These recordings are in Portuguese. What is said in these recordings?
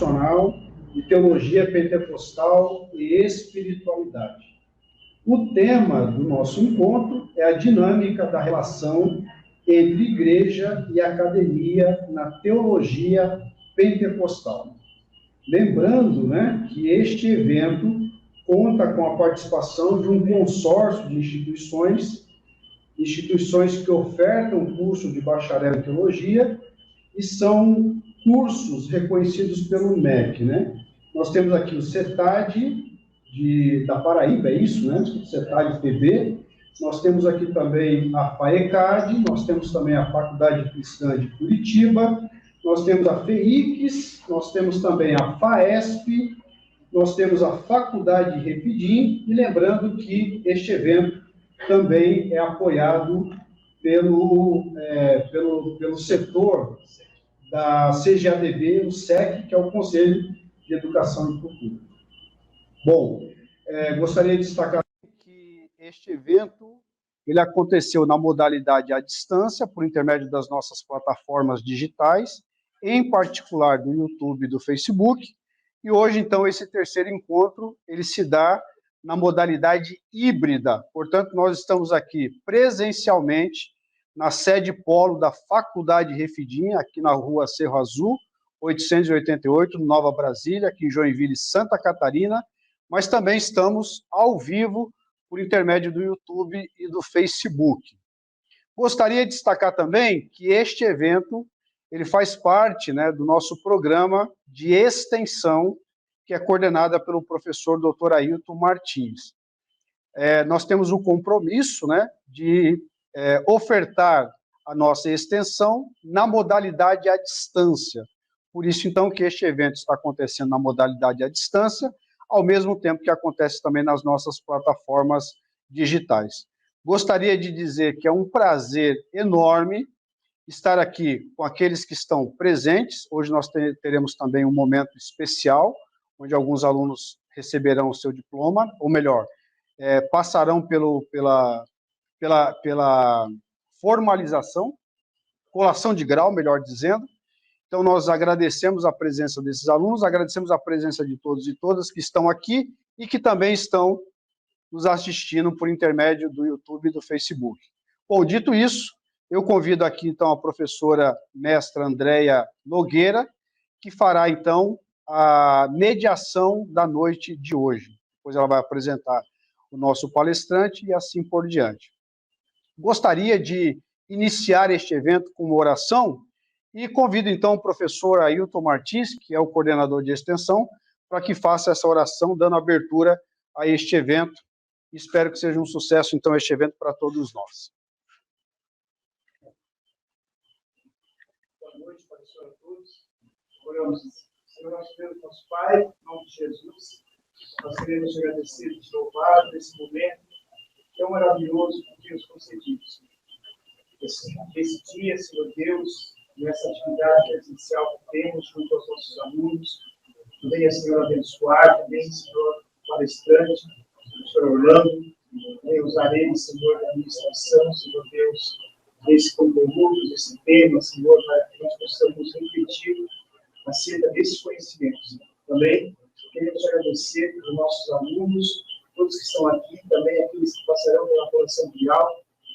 devocional de teologia pentecostal e espiritualidade. O tema do nosso encontro é a dinâmica da relação entre igreja e academia na teologia pentecostal. Lembrando, né, que este evento conta com a participação de um consórcio de instituições que ofertam curso de bacharel em teologia e são cursos reconhecidos pelo MEC, né? Nós temos aqui o CETAD da Paraíba, é isso, né? CETAD PB. Nós temos aqui também a FAECAD, nós temos também a Faculdade Cristã de Curitiba, nós temos a FEICS, nós temos também a FAESP, nós temos a Faculdade de Repidim, e lembrando que este evento também é apoiado pelo setor da CGADB, o SEC, que é o Conselho de Educação e Cultura. Bom, gostaria de destacar que este evento ele aconteceu na modalidade à distância, por intermédio das nossas plataformas digitais, em particular do YouTube e do Facebook, e hoje, então, esse terceiro encontro, ele se dá na modalidade híbrida. Portanto, nós estamos aqui presencialmente na sede polo da Faculdade Refidim, aqui na rua Cerro Azul, 888, Nova Brasília, aqui em Joinville, Santa Catarina, mas também estamos ao vivo por intermédio do YouTube e do Facebook. Gostaria de destacar também que este evento ele faz parte, né, do nosso programa de extensão, que é coordenada pelo professor Dr. Ailton Martins. Nós temos o compromisso, né, de ofertar a nossa extensão na modalidade à distância. Por isso, então, que este evento está acontecendo na modalidade à distância, ao mesmo tempo que acontece também nas nossas plataformas digitais. Gostaria de dizer que é um prazer enorme estar aqui com aqueles que estão presentes. Hoje nós teremos também um momento especial, onde alguns alunos receberão o seu diploma, ou melhor, passarão pela formalização, colação de grau, melhor dizendo. Então, nós agradecemos a presença desses alunos, agradecemos a presença de todos e todas que estão aqui e que também estão nos assistindo por intermédio do YouTube e do Facebook. Bom, dito isso, eu convido aqui, então, a professora mestra Andréia Nogueira, que fará, então, a mediação da noite de hoje. Depois ela vai apresentar o nosso palestrante e assim por diante. Gostaria de iniciar este evento com uma oração e convido, então, o professor Ailton Martins, que é o coordenador de extensão, para que faça essa oração, dando abertura a este evento. Espero que seja um sucesso, então, este evento para todos nós. Boa noite, professor, a todos. Oramos. Senhor, nosso Deus, nosso Pai, em nome de Jesus, nós queremos agradecer e te louvar por esse momento tão maravilhoso que nos concedimos. Esse dia, Senhor Deus, nessa atividade presencial que temos junto aos nossos alunos, venha, Senhor, abençoar, também, Senhor, palestrante, professor Orlando, venha usar ele, Senhor, da administração, Senhor Deus, desse conteúdo, desse tema, Senhor, para que nós possamos refletir acerca desses conhecimentos. Também queremos agradecer pelos nossos alunos, todos que estão aqui, também aqueles que passarão pela formação mundial,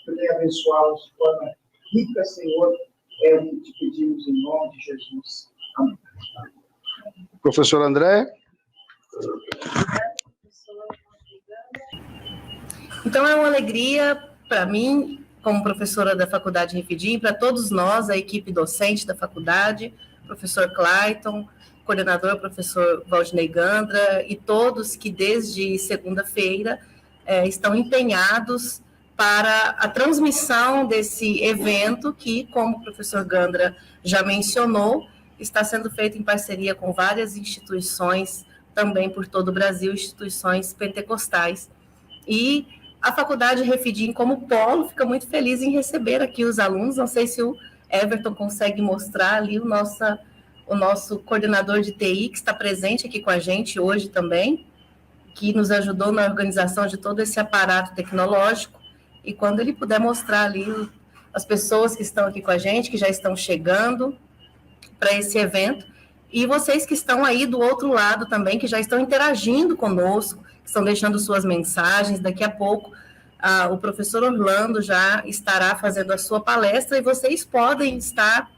também abençoá-los de forma rica, Senhor, é o que te pedimos em nome de Jesus. Amém. Professor André. Então, é uma alegria para mim, como professora da Faculdade Refidim, para todos nós, a equipe docente da faculdade, professor Clayton, coordenador, professor Valdinei Gandra, e todos que desde segunda-feira estão empenhados para a transmissão desse evento que, como o professor Gandra já mencionou, está sendo feito em parceria com várias instituições, também por todo o Brasil, instituições pentecostais. E a Faculdade Refidim, como polo, fica muito feliz em receber aqui os alunos. Não sei se o Everton consegue mostrar ali o nosso coordenador de TI, que está presente aqui com a gente hoje também, que nos ajudou na organização de todo esse aparato tecnológico. E quando ele puder mostrar ali as pessoas que estão aqui com a gente, que já estão chegando para esse evento, e vocês que estão aí do outro lado também, que já estão interagindo conosco, estão deixando suas mensagens. Daqui a pouco o professor Orlando já estará fazendo a sua palestra e vocês podem estar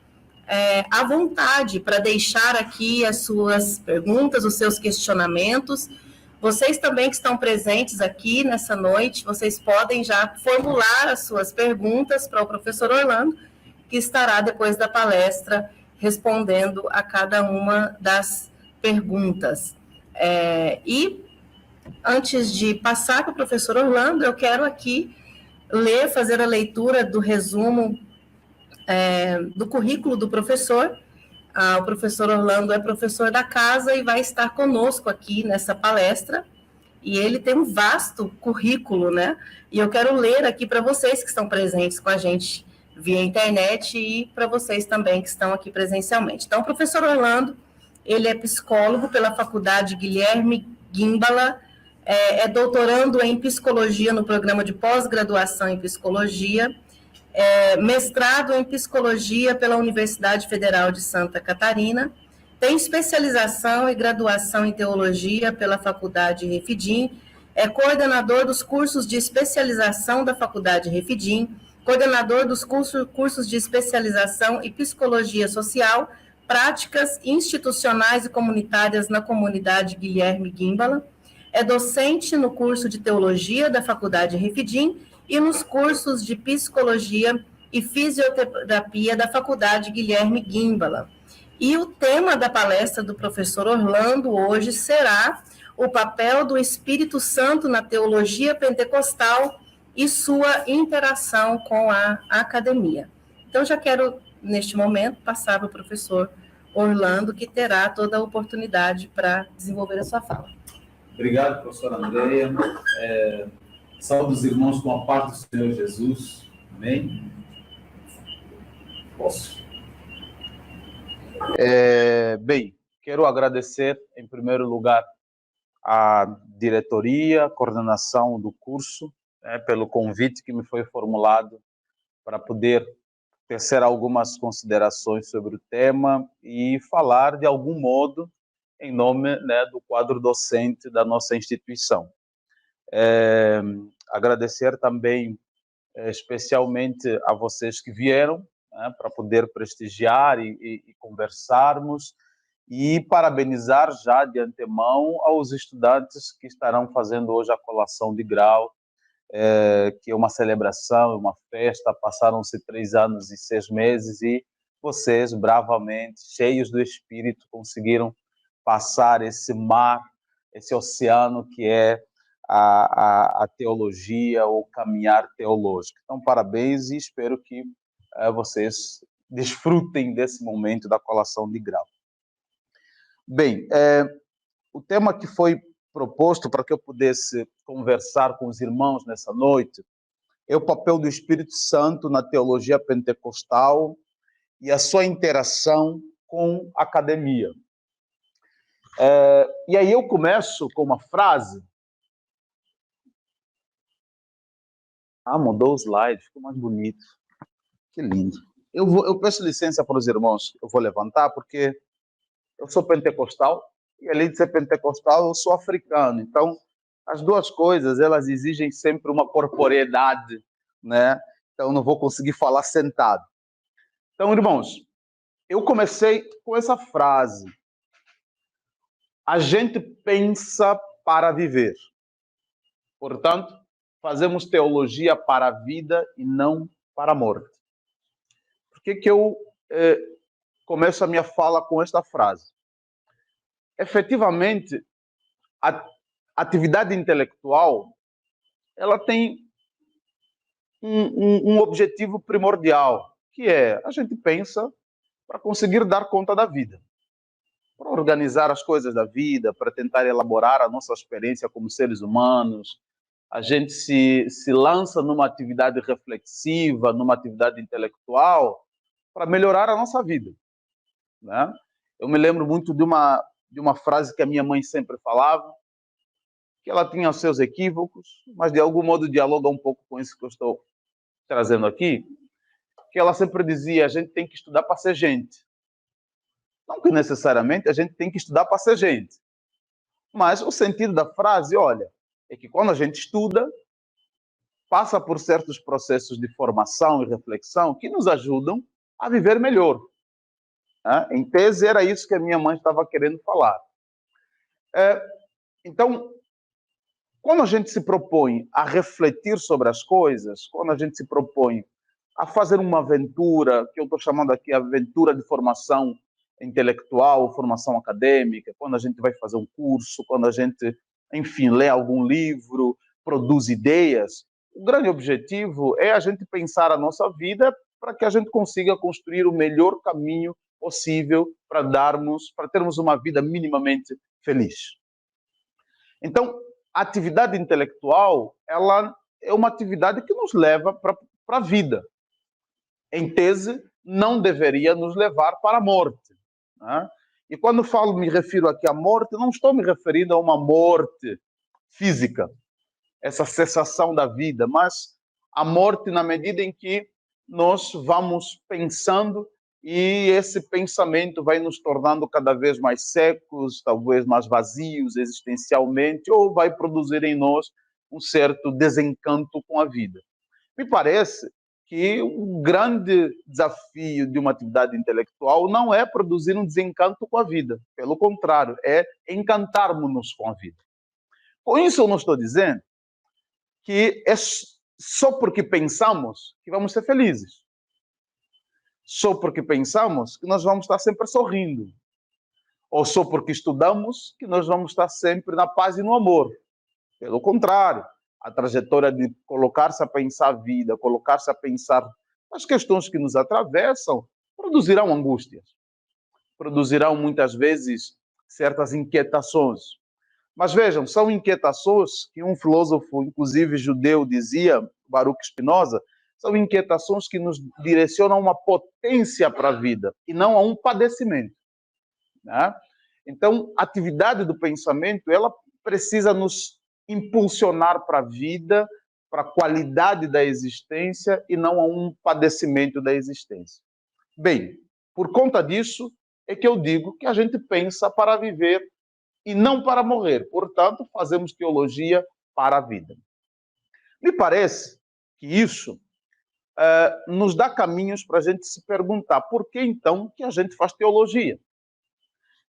à vontade para deixar aqui as suas perguntas, os seus questionamentos. Vocês também que estão presentes aqui nessa noite, vocês podem já formular as suas perguntas para o professor Orlando, que estará depois da palestra respondendo a cada uma das perguntas. E antes de passar para o professor Orlando, eu quero aqui fazer a leitura do resumo do currículo do professor. O professor Orlando é professor da casa e vai estar conosco aqui nessa palestra, e ele tem um vasto currículo, né? E eu quero ler aqui para vocês que estão presentes com a gente via internet e para vocês também que estão aqui presencialmente. Então, o professor Orlando, ele é psicólogo pela Faculdade Guilherme Guimbala, é doutorando em psicologia no programa de pós-graduação em psicologia, mestrado em psicologia pela Universidade Federal de Santa Catarina, tem especialização e graduação em teologia pela Faculdade Refidim, é coordenador dos cursos de especialização da Faculdade Refidim, coordenador dos cursos de especialização em psicologia social, práticas institucionais e comunitárias na comunidade Guilherme Guimbala, é docente no curso de teologia da Faculdade Refidim e nos cursos de psicologia e fisioterapia da Faculdade Guilherme Guimbala. E o tema da palestra do professor Orlando hoje será o papel do Espírito Santo na teologia pentecostal e sua interação com a academia. Então, já quero, neste momento, passar para o professor Orlando, que terá toda a oportunidade para desenvolver a sua fala. Obrigado, professora Andréia. Saúde os irmãos com a paz do Senhor Jesus. Amém? Posso? Bem, quero agradecer, em primeiro lugar, à diretoria, à coordenação do curso, pelo convite que me foi formulado para poder tecer algumas considerações sobre o tema e falar, de algum modo, em nome do quadro docente da nossa instituição. Agradecer também, especialmente a vocês que vieram, para poder prestigiar e conversarmos, e parabenizar já de antemão aos estudantes que estarão fazendo hoje a colação de grau, que é uma celebração, uma festa. Passaram-se 3 anos e 6 meses e vocês, bravamente, cheios do Espírito, conseguiram passar esse mar, esse oceano que é a teologia, ou caminhar teológico. Então, parabéns, e espero que vocês desfrutem desse momento da colação de grau. Bem, o tema que foi proposto para que eu pudesse conversar com os irmãos nessa noite é o papel do Espírito Santo na teologia pentecostal e a sua interação com a academia. E aí eu começo com uma frase. Mudou o slide, ficou mais bonito. Que lindo. Eu peço licença para os irmãos, eu vou levantar, porque eu sou pentecostal, e além de ser pentecostal, eu sou africano. Então, as duas coisas, elas exigem sempre uma corporeidade, né? Então, não vou conseguir falar sentado. Então, irmãos, eu comecei com essa frase. A gente pensa para viver. Portanto, fazemos teologia para a vida e não para a morte. Por que eu começo a minha fala com esta frase? Efetivamente, a atividade intelectual, ela tem um objetivo primordial, que é a gente pensa para conseguir dar conta da vida, para organizar as coisas da vida, para tentar elaborar a nossa experiência como seres humanos. A gente se lança numa atividade reflexiva, numa atividade intelectual, para melhorar a nossa vida, né? Eu me lembro muito de uma frase que a minha mãe sempre falava, que ela tinha os seus equívocos, mas de algum modo dialoga um pouco com isso que eu estou trazendo aqui, que ela sempre dizia: a gente tem que estudar para ser gente. Não que necessariamente a gente tem que estudar para ser gente. Mas o sentido da frase, olha, é que quando a gente estuda, passa por certos processos de formação e reflexão que nos ajudam a viver melhor. Em tese, era isso que a minha mãe estava querendo falar. Então, quando a gente se propõe a refletir sobre as coisas, quando a gente se propõe a fazer uma aventura, que eu estou chamando aqui aventura de formação intelectual, formação acadêmica, quando a gente vai fazer um curso, quando a gente, enfim, lê algum livro, produz ideias, o grande objetivo é a gente pensar a nossa vida para que a gente consiga construir o melhor caminho possível para termos uma vida minimamente feliz. Então, a atividade intelectual, ela é uma atividade que nos leva para a vida. Em tese, não deveria nos levar para a morte. E quando me refiro aqui à morte, não estou me referindo a uma morte física, essa cessação da vida, mas a morte na medida em que nós vamos pensando e esse pensamento vai nos tornando cada vez mais secos, talvez mais vazios existencialmente, ou vai produzir em nós um certo desencanto com a vida. Me parece que o grande desafio de uma atividade intelectual não é produzir um desencanto com a vida. Pelo contrário, é encantarmos-nos com a vida. Com isso, eu não estou dizendo que é só porque pensamos que vamos ser felizes. Só porque pensamos que nós vamos estar sempre sorrindo. Ou só porque estudamos que nós vamos estar sempre na paz e no amor. Pelo contrário, a trajetória de colocar-se a pensar a vida, colocar-se a pensar as questões que nos atravessam, produzirão angústias. Produzirão, muitas vezes, certas inquietações. Mas vejam, são inquietações que um filósofo, inclusive judeu, dizia, Baruch Spinoza, são inquietações que nos direcionam a uma potência para a vida e não a um padecimento. Então, a atividade do pensamento, ela precisa nos impulsionar para a vida, para a qualidade da existência e não a um padecimento da existência. Bem, por conta disso é que eu digo que a gente pensa para viver e não para morrer. Portanto, fazemos teologia para a vida. Me parece que isso nos dá caminhos para a gente se perguntar por que então que a gente faz teologia?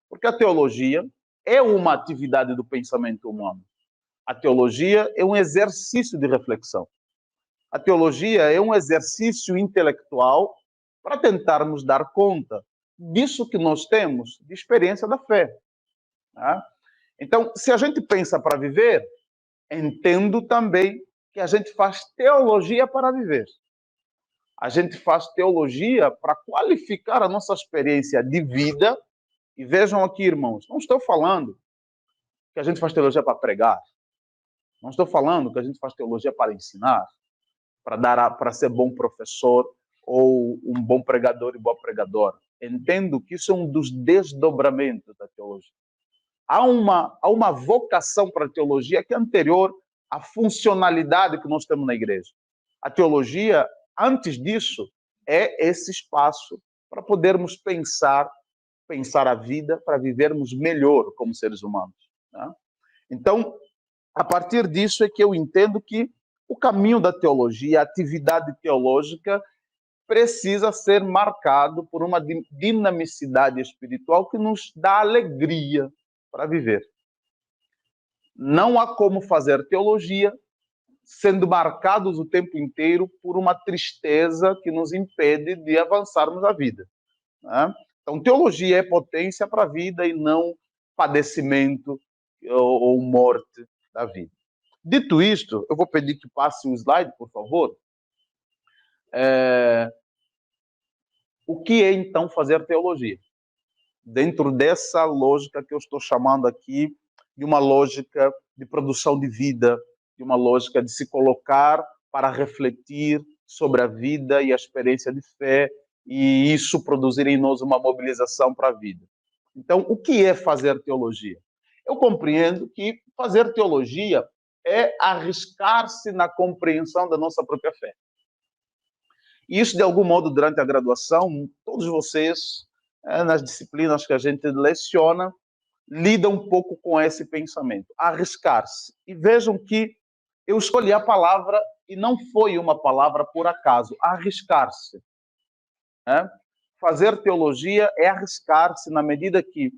Porque a teologia é uma atividade do pensamento humano. A teologia é um exercício de reflexão. A teologia é um exercício intelectual para tentarmos dar conta disso que nós temos de experiência da fé. Então, se a gente pensa para viver, entendo também que a gente faz teologia para viver. A gente faz teologia para qualificar a nossa experiência de vida. E vejam aqui, irmãos, não estou falando que a gente faz teologia para pregar. Não estou falando que a gente faz teologia para ensinar, para ser bom professor ou um bom pregador e boa pregadora. Entendo que isso é um dos desdobramentos da teologia. Há uma vocação para a teologia que é anterior à funcionalidade que nós temos na igreja. A teologia, antes disso, é esse espaço para podermos pensar a vida, para vivermos melhor como seres humanos. Então, a partir disso é que eu entendo que o caminho da teologia, a atividade teológica, precisa ser marcado por uma dinamicidade espiritual que nos dá alegria para viver. Não há como fazer teologia sendo marcados o tempo inteiro por uma tristeza que nos impede de avançarmos a vida. Então, teologia é potência para a vida e não padecimento ou morte da vida. Dito isto, eu vou pedir que passe o slide, por favor. O que é, então, fazer teologia? Dentro dessa lógica que eu estou chamando aqui de uma lógica de produção de vida, de uma lógica de se colocar para refletir sobre a vida e a experiência de fé, e isso produzir em nós uma mobilização para a vida. Então, o que é fazer teologia? Eu compreendo que fazer teologia é arriscar-se na compreensão da nossa própria fé. E isso, de algum modo, durante a graduação, todos vocês nas disciplinas que a gente leciona, lida um pouco com esse pensamento, arriscar-se. E vejam que eu escolhi a palavra e não foi uma palavra por acaso, arriscar-se. Fazer teologia é arriscar-se na medida que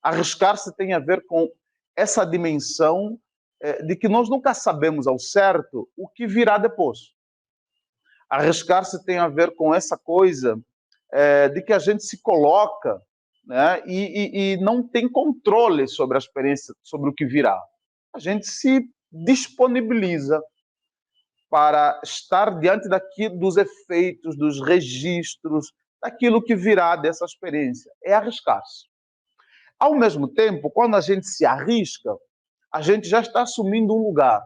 arriscar-se tem a ver com essa dimensão de que nós nunca sabemos ao certo o que virá depois. Arriscar-se tem a ver com essa coisa de que a gente se coloca, né, e não tem controle sobre a experiência, sobre o que virá. A gente se disponibiliza para estar diante dos efeitos, dos registros, daquilo que virá dessa experiência. É arriscar-se. Ao mesmo tempo, quando a gente se arrisca, a gente já está assumindo um lugar.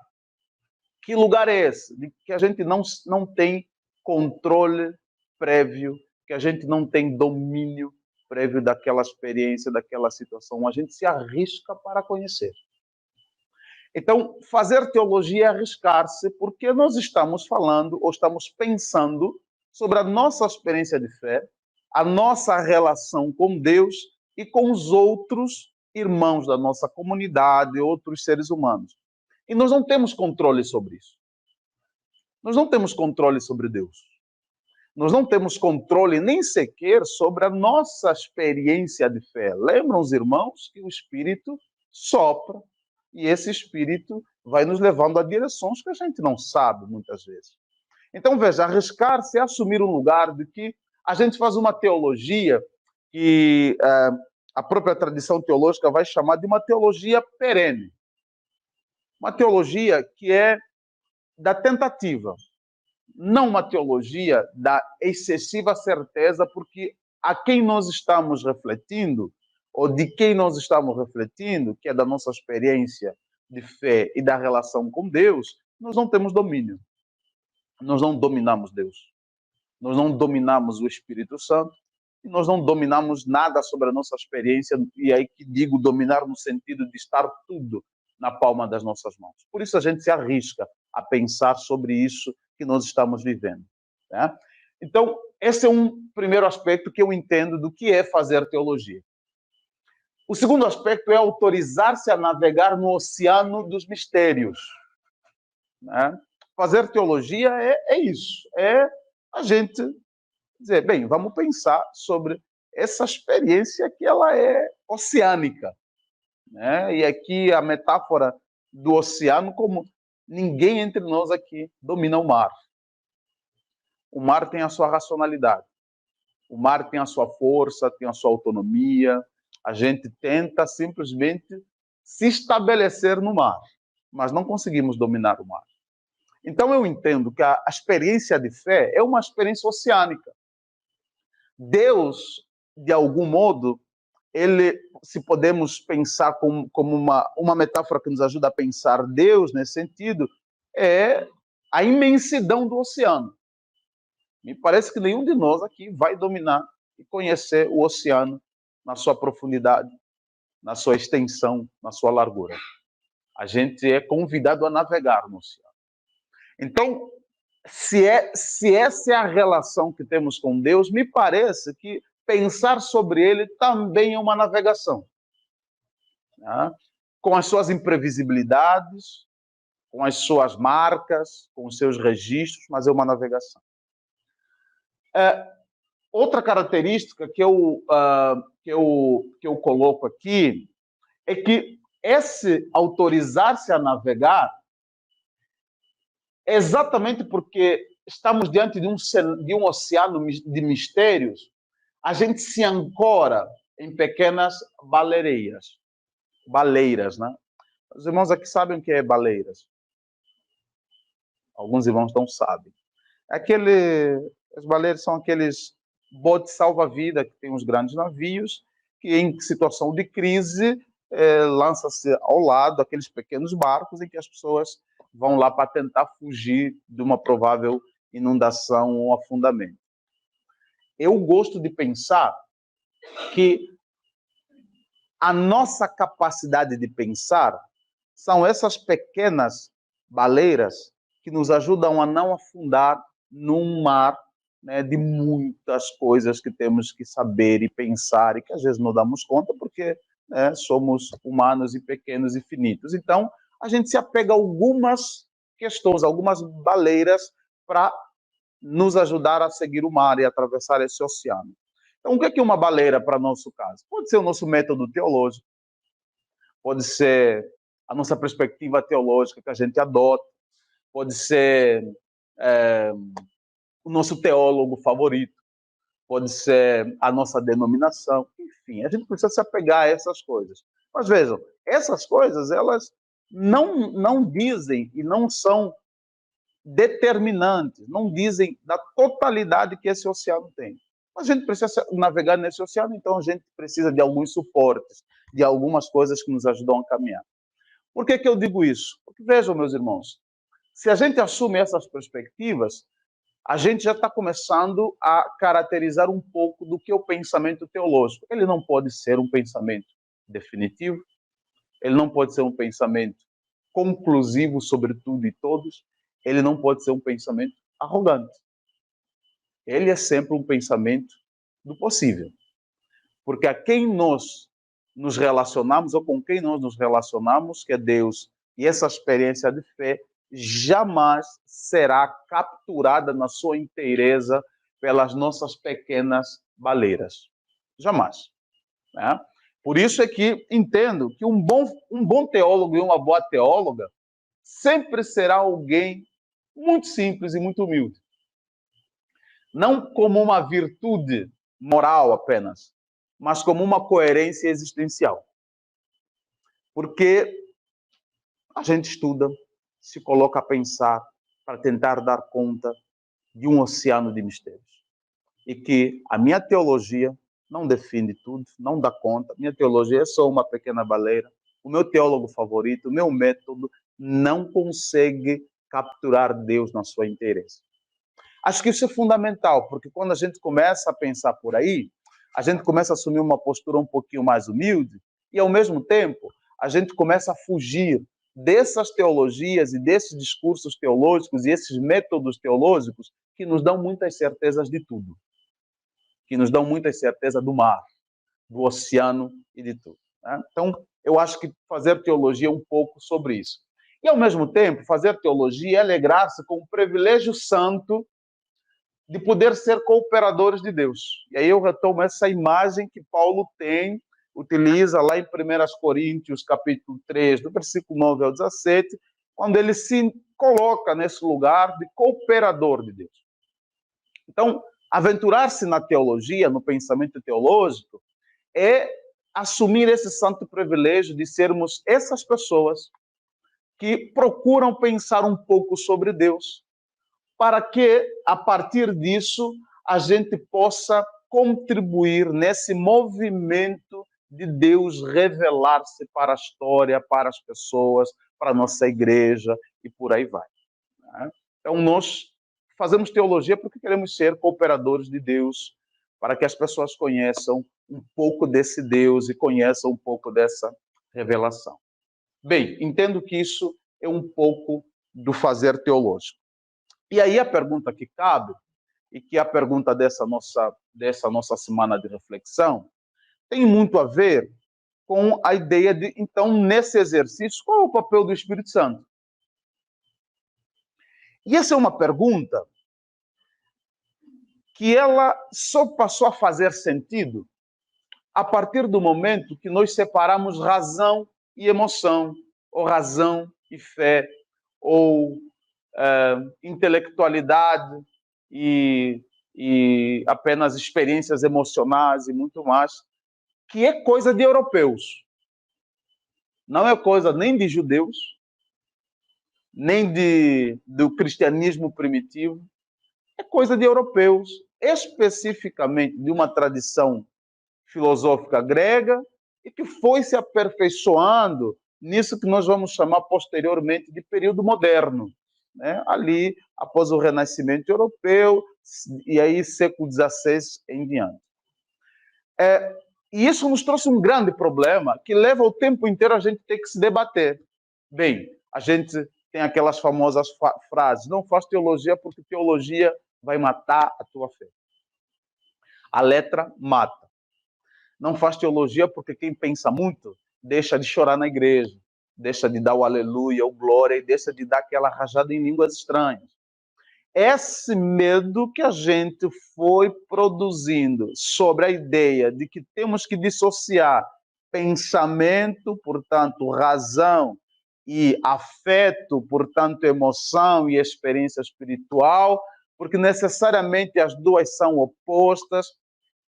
Que lugar é esse? De que a gente não tem controle prévio, que a gente não tem domínio prévio daquela experiência, daquela situação. A gente se arrisca para conhecer. Então, fazer teologia é arriscar-se, porque nós estamos falando ou estamos pensando sobre a nossa experiência de fé, a nossa relação com Deus e com os outros irmãos da nossa comunidade, outros seres humanos. E nós não temos controle sobre isso. Nós não temos controle sobre Deus. Nós não temos controle nem sequer sobre a nossa experiência de fé. Lembram os irmãos que o Espírito sopra e esse Espírito vai nos levando a direções que a gente não sabe muitas vezes. Então, veja, arriscar-se é assumir um lugar de que a gente faz uma teologia que a própria tradição teológica vai chamar de uma teologia perene. Uma teologia que é da tentativa, não uma teologia da excessiva certeza, porque a quem nós estamos refletindo, ou de quem nós estamos refletindo, que é da nossa experiência de fé e da relação com Deus, nós não temos domínio. Nós não dominamos Deus. Nós não dominamos o Espírito Santo. E nós não dominamos nada sobre a nossa experiência. E aí que digo dominar no sentido de estar tudo na palma das nossas mãos. Por isso a gente se arrisca a pensar sobre isso que nós estamos vivendo. Né? Então, esse é um primeiro aspecto que eu entendo do que é fazer teologia. O segundo aspecto é autorizar-se a navegar no oceano dos mistérios. Né? Fazer teologia é isso. É a gente dizer, bem, vamos pensar sobre essa experiência que ela é oceânica. Né? E aqui a metáfora do oceano, como ninguém entre nós aqui domina o mar. O mar tem a sua racionalidade. O mar tem a sua força, tem a sua autonomia. A gente tenta simplesmente se estabelecer no mar, mas não conseguimos dominar o mar. Então eu entendo que a experiência de fé é uma experiência oceânica. Deus, de algum modo, ele, se podemos pensar como uma metáfora que nos ajuda a pensar Deus nesse sentido, é a imensidão do oceano. Me parece que nenhum de nós aqui vai dominar e conhecer o oceano na sua profundidade, na sua extensão, na sua largura. A gente é convidado a navegar no oceano. Então, se essa é a relação que temos com Deus, me parece que pensar sobre ele também é uma navegação. Né? Com as suas imprevisibilidades, com as suas marcas, com os seus registros, mas é uma navegação. Outra característica que eu coloco aqui é que esse autorizar-se a navegar, exatamente porque estamos diante de um oceano de mistérios, a gente se ancora em pequenas baleiras, né? Os irmãos aqui sabem o que é baleiras. Alguns irmãos não sabem. As baleiras são aqueles botes salva-vida que tem os grandes navios, que em situação de crise lança-se ao lado aqueles pequenos barcos em que as pessoas vão lá para tentar fugir de uma provável inundação ou afundamento. Eu gosto de pensar que a nossa capacidade de pensar são essas pequenas baleiras que nos ajudam a não afundar num mar né, de muitas coisas que temos que saber e pensar e que às vezes não damos conta porque, né, somos humanos e pequenos e finitos. Então, a gente se apega a algumas questões, algumas baleiras para nos ajudar a seguir o mar e atravessar esse oceano. Então, o que é uma baleira para nosso caso? Pode ser o nosso método teológico, pode ser a nossa perspectiva teológica que a gente adota, pode ser o nosso teólogo favorito, pode ser a nossa denominação, enfim, a gente precisa se apegar a essas coisas. Mas vejam, essas coisas, elas não dizem e não são determinantes, não dizem da totalidade que esse oceano tem. A gente precisa navegar nesse oceano, então a gente precisa de alguns suportes, de algumas coisas que nos ajudam a caminhar. Por que eu digo isso? Porque vejam, meus irmãos, se a gente assume essas perspectivas, a gente já está começando a caracterizar um pouco do que é o pensamento teológico. Ele não pode ser um pensamento definitivo, ele não pode ser um pensamento conclusivo sobre tudo e todos, ele não pode ser um pensamento arrogante. Ele é sempre um pensamento do possível. Porque a quem nós nos relacionamos, ou com quem nós nos relacionamos, que é Deus, e essa experiência de fé, jamais será capturada na sua inteireza pelas nossas pequenas baleiras. Jamais. Né? Por isso é que entendo que um bom teólogo e uma boa teóloga sempre será alguém muito simples e muito humilde. Não como uma virtude moral apenas, mas como uma coerência existencial. Porque a gente estuda, se coloca a pensar para tentar dar conta de um oceano de mistérios. E que a minha teologia não define tudo, não dá conta. Minha teologia é só uma pequena baleira. O meu teólogo favorito, o meu método, não consegue capturar Deus na sua inteireza. Acho que isso é fundamental, porque quando a gente começa a pensar por aí, a gente começa a assumir uma postura um pouquinho mais humilde e, ao mesmo tempo, a gente começa a fugir dessas teologias e desses discursos teológicos e esses métodos teológicos que nos dão muitas certezas de tudo. Que nos dão muitas certezas do mar, do oceano e de tudo. Né? Então, eu acho que fazer teologia é um pouco sobre isso. E, ao mesmo tempo, fazer teologia é alegrar-se com o privilégio santo de poder ser cooperadores de Deus. E aí eu retomo essa imagem que Paulo utiliza lá em 1 Coríntios, capítulo 3, do versículo 9 ao 17, quando ele se coloca nesse lugar de cooperador de Deus. Então, aventurar-se na teologia, no pensamento teológico, é assumir esse santo privilégio de sermos essas pessoas que procuram pensar um pouco sobre Deus, para que, a partir disso, a gente possa contribuir nesse movimento de Deus revelar-se para a história, para as pessoas, para a nossa igreja e por aí vai. Então, nós fazemos teologia porque queremos ser cooperadores de Deus, para que as pessoas conheçam um pouco desse Deus e conheçam um pouco dessa revelação. Bem, entendo que isso é um pouco do fazer teológico. E aí a pergunta que cabe, e que é a pergunta dessa nossa semana de reflexão, tem muito a ver com a ideia de, então, nesse exercício, qual é o papel do Espírito Santo? E essa é uma pergunta que ela só passou a fazer sentido a partir do momento que nós separamos razão e emoção, ou razão e fé, ou intelectualidade e apenas experiências emocionais e muito mais, que é coisa de europeus. Não é coisa nem de judeus, nem do cristianismo primitivo, é coisa de europeus, especificamente de uma tradição filosófica grega e que foi se aperfeiçoando nisso que nós vamos chamar posteriormente de período moderno. Né? Ali, após o Renascimento Europeu, e aí século XVI em diante. E isso nos trouxe um grande problema que leva o tempo inteiro a gente ter que se debater. Bem, a gente tem aquelas famosas frases, não faz teologia porque teologia vai matar a tua fé. A letra mata. Não faz teologia porque quem pensa muito deixa de chorar na igreja, deixa de dar o aleluia, o glória e deixa de dar aquela rajada em línguas estranhas. Esse medo que a gente foi produzindo sobre a ideia de que temos que dissociar pensamento, portanto, razão, e afeto, portanto, emoção e experiência espiritual, porque necessariamente as duas são opostas,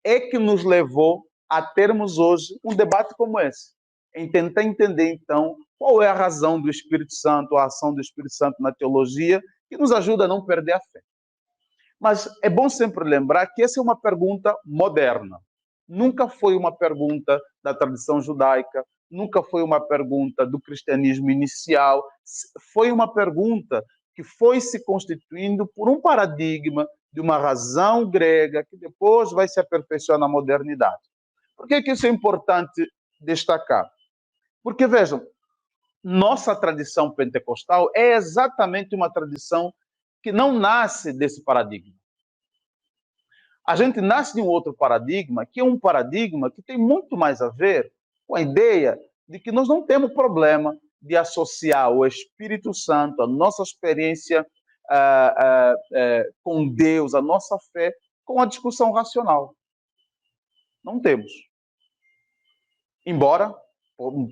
é que nos levou a termos hoje um debate como esse, em tentar entender, então, qual é a razão do Espírito Santo, a ação do Espírito Santo na teologia, que nos ajuda a não perder a fé. Mas é bom sempre lembrar que essa é uma pergunta moderna. Nunca foi uma pergunta da tradição judaica, nunca foi uma pergunta do cristianismo inicial, foi uma pergunta que foi se constituindo por um paradigma de uma razão grega que depois vai se aperfeiçoar na modernidade. Por que isso é importante destacar? Porque, vejam, nossa tradição pentecostal é exatamente uma tradição que não nasce desse paradigma. A gente nasce de um outro paradigma, que é um paradigma que tem muito mais a ver com a ideia de que nós não temos problema de associar o Espírito Santo, a nossa experiência com Deus, a nossa fé, com a discussão racional. Não temos. Embora,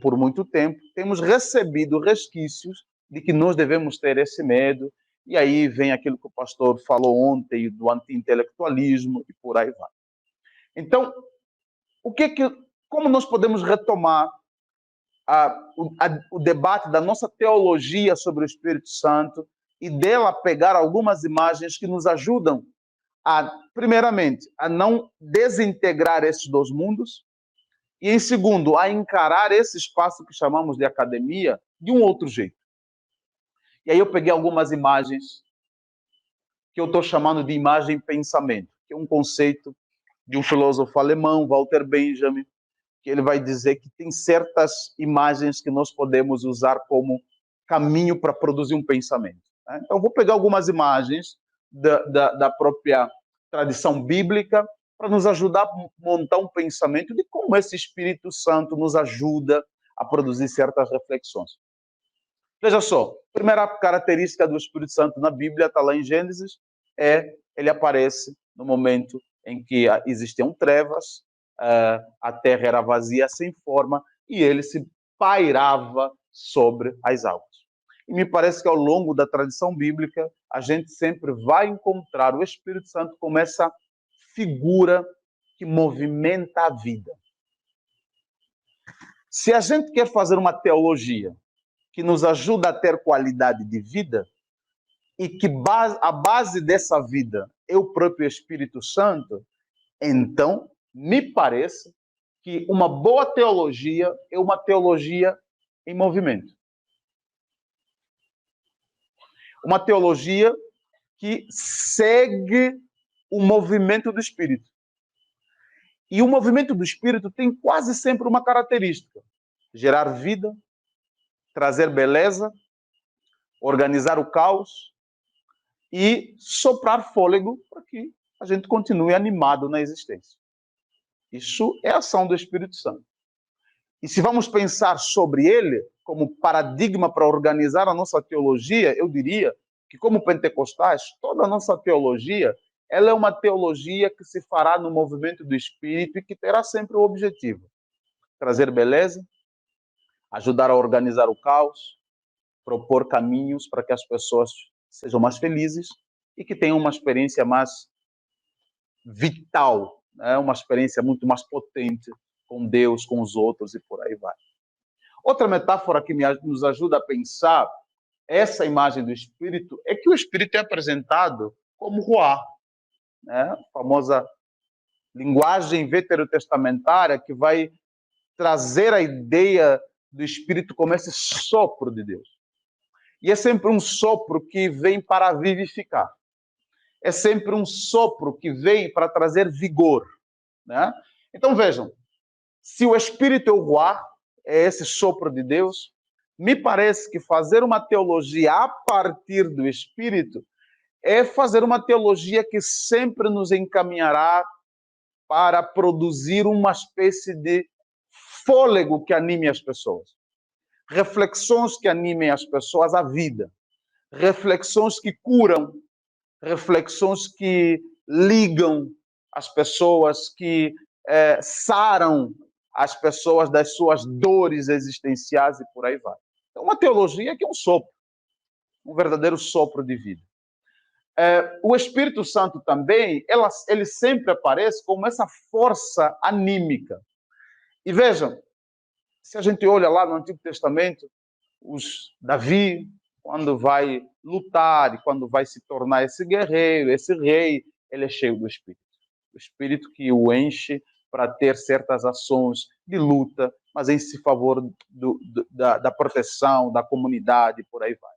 por muito tempo, temos recebido resquícios de que nós devemos ter esse medo, e aí vem aquilo que o pastor falou ontem, do anti-intelectualismo, e por aí vai. Então, como nós podemos retomar o debate da nossa teologia sobre o Espírito Santo e dela pegar algumas imagens que nos ajudam primeiramente, a não desintegrar esses dois mundos, e, em segundo, a encarar esse espaço que chamamos de academia de um outro jeito. E aí eu peguei algumas imagens que eu estou chamando de imagem-pensamento, que é um conceito de um filósofo alemão, Walter Benjamin, que ele vai dizer que tem certas imagens que nós podemos usar como caminho para produzir um pensamento. Então, eu vou pegar algumas imagens da própria tradição bíblica para nos ajudar a montar um pensamento de como esse Espírito Santo nos ajuda a produzir certas reflexões. Veja só, a primeira característica do Espírito Santo na Bíblia, está lá em Gênesis, ele aparece no momento em que existiam trevas, a terra era vazia, sem forma, e ele se pairava sobre as águas. E me parece que ao longo da tradição bíblica, a gente sempre vai encontrar o Espírito Santo como essa figura que movimenta a vida. Se a gente quer fazer uma teologia que nos ajuda a ter qualidade de vida e que a base dessa vida é o próprio Espírito Santo, então me parece que uma boa teologia é uma teologia em movimento. Uma teologia que segue o movimento do Espírito. E o movimento do Espírito tem quase sempre uma característica: gerar vida, trazer beleza, organizar o caos e soprar fôlego para que a gente continue animado na existência. Isso é a ação do Espírito Santo. E se vamos pensar sobre ele como paradigma para organizar a nossa teologia, eu diria que, como pentecostais, toda a nossa teologia, ela é uma teologia que se fará no movimento do Espírito e que terá sempre o objetivo: trazer beleza, ajudar a organizar o caos, propor caminhos para que as pessoas sejam mais felizes e que tenham uma experiência mais vital, né? Uma experiência muito mais potente com Deus, com os outros e por aí vai. Outra metáfora que nos ajuda a pensar essa imagem do Espírito é que o Espírito é apresentado como Ruá, né? A famosa linguagem veterotestamentária que vai trazer a ideia do Espírito como esse sopro de Deus. E é sempre um sopro que vem para vivificar. É sempre um sopro que vem para trazer vigor, né? Então vejam, se o Espírito é o Ruá, é esse sopro de Deus, me parece que fazer uma teologia a partir do Espírito é fazer uma teologia que sempre nos encaminhará para produzir uma espécie de fôlego que anime as pessoas. Reflexões que animem as pessoas à vida. Reflexões que curam. Reflexões que ligam as pessoas, que saram as pessoas das suas dores existenciais e por aí vai. É uma teologia que é um sopro, um verdadeiro sopro de vida. O Espírito Santo também, ele sempre aparece como essa força anímica. E vejam, se a gente olha lá no Antigo Testamento, Davi, quando vai lutar e quando vai se tornar esse guerreiro, esse rei, ele é cheio do Espírito. O Espírito que o enche para ter certas ações de luta, mas em favor da proteção, da comunidade, por aí vai.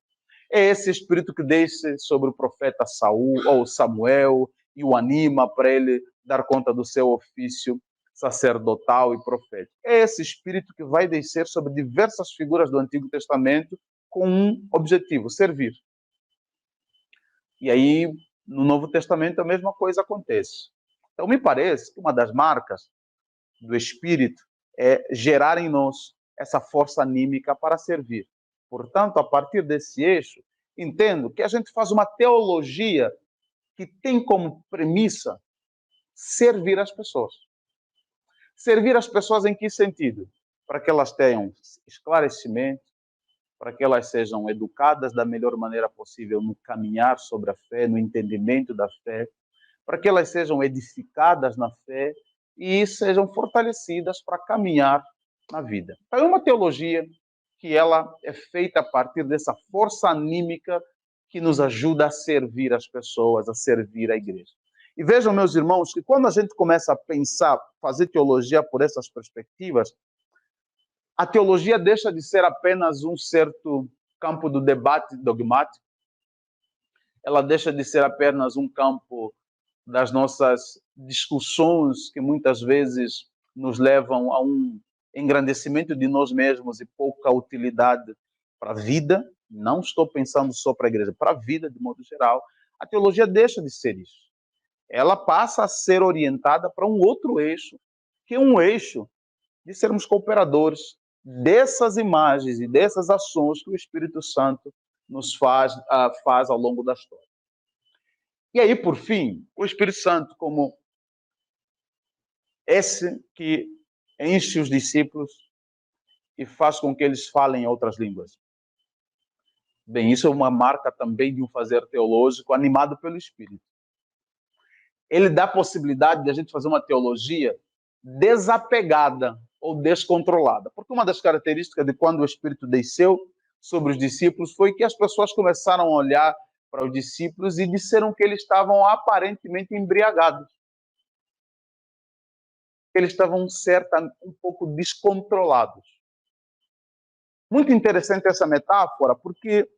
É esse Espírito que desce sobre o profeta Saul ou Samuel e o anima para ele dar conta do seu ofício sacerdotal e profético. É esse Espírito que vai descer sobre diversas figuras do Antigo Testamento com um objetivo: servir. E aí, no Novo Testamento, a mesma coisa acontece. Então, me parece que uma das marcas do Espírito é gerar em nós essa força anímica para servir. Portanto, a partir desse eixo, entendo que a gente faz uma teologia que tem como premissa servir as pessoas. Servir as pessoas em que sentido? Para que elas tenham esclarecimento, para que elas sejam educadas da melhor maneira possível no caminhar sobre a fé, no entendimento da fé, para que elas sejam edificadas na fé e sejam fortalecidas para caminhar na vida. Então, é uma teologia que ela é feita a partir dessa força anímica que nos ajuda a servir as pessoas, a servir a igreja. E vejam, meus irmãos, que quando a gente começa a pensar, fazer teologia por essas perspectivas, a teologia deixa de ser apenas um certo campo do debate dogmático, ela deixa de ser apenas um campo das nossas discussões que muitas vezes nos levam a um engrandecimento de nós mesmos e pouca utilidade para a vida. Não estou pensando só para a igreja, para a vida de modo geral. A teologia deixa de ser isso. Ela passa a ser orientada para um outro eixo, que é um eixo de sermos cooperadores dessas imagens e dessas ações que o Espírito Santo nos faz ao longo da história. E aí, por fim, o Espírito Santo, como esse que enche os discípulos e faz com que eles falem outras línguas. Bem, isso é uma marca também de um fazer teológico animado pelo Espírito. Ele dá a possibilidade de a gente fazer uma teologia desapegada ou descontrolada. Porque uma das características de quando o Espírito desceu sobre os discípulos foi que as pessoas começaram a olhar para os discípulos e disseram que eles estavam aparentemente embriagados. Eles estavam um pouco descontrolados. Muito interessante essa metáfora, porque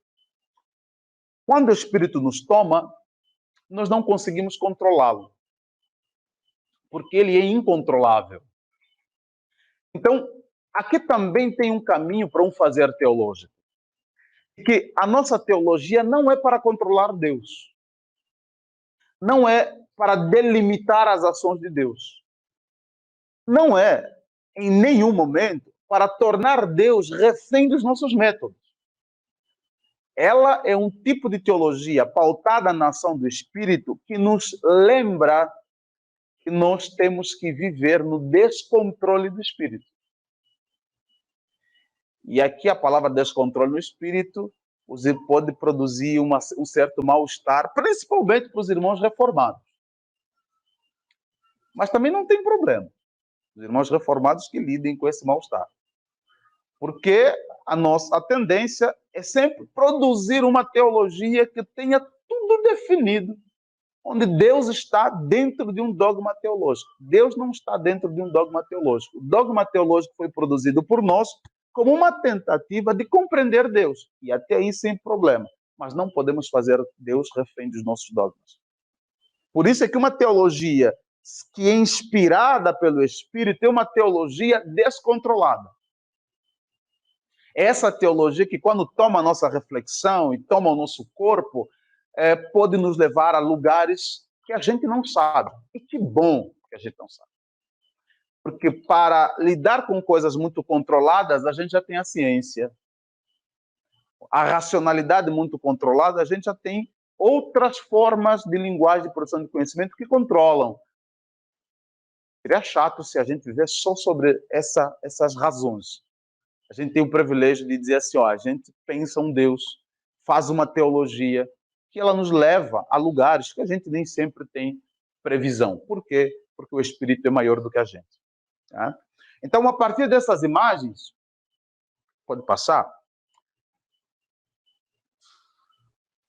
quando o Espírito nos toma, nós não conseguimos controlá-lo, porque ele é incontrolável. Então, aqui também tem um caminho para um fazer teológico. Que a nossa teologia não é para controlar Deus. Não é para delimitar as ações de Deus. Não é, em nenhum momento, para tornar Deus refém dos nossos métodos. Ela é um tipo de teologia pautada na ação do Espírito que nos lembra que nós temos que viver no descontrole do Espírito. E aqui a palavra descontrole no Espírito pode produzir um certo mal-estar, principalmente para os irmãos reformados. Mas também não tem problema. Os irmãos reformados que lidem com esse mal-estar. Porque a nossa tendência é sempre produzir uma teologia que tenha tudo definido, onde Deus está dentro de um dogma teológico. Deus não está dentro de um dogma teológico. O dogma teológico foi produzido por nós como uma tentativa de compreender Deus. E até aí sem problema. Mas não podemos fazer Deus refém dos nossos dogmas. Por isso é que uma teologia que é inspirada pelo Espírito é uma teologia descontrolada. Essa teologia que, quando toma a nossa reflexão e toma o nosso corpo, pode nos levar a lugares que a gente não sabe. E que bom que a gente não sabe. Porque para lidar com coisas muito controladas, a gente já tem a ciência. A racionalidade muito controlada, a gente já tem outras formas de linguagem de produção de conhecimento que controlam. Seria chato se a gente viver só sobre essas razões. A gente tem o privilégio de dizer assim, ó, a gente pensa um Deus, faz uma teologia, que ela nos leva a lugares que a gente nem sempre tem previsão. Por quê? Porque o Espírito é maior do que a gente. Tá? Então, a partir dessas imagens, pode passar,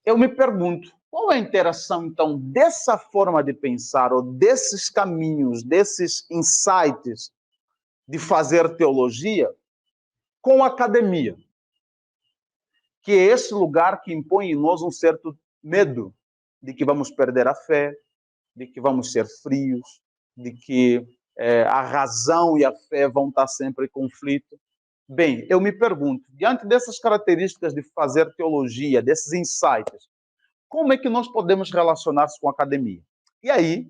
eu me pergunto, qual é a interação, então, dessa forma de pensar, ou desses caminhos, desses insights de fazer teologia com a academia? Que é esse lugar que impõe em nós um certo medo de que vamos perder a fé, de que vamos ser frios, de que a razão e a fé vão estar sempre em conflito. Bem, eu me pergunto, diante dessas características de fazer teologia, desses insights, como é que nós podemos relacionar-se com a academia? E aí,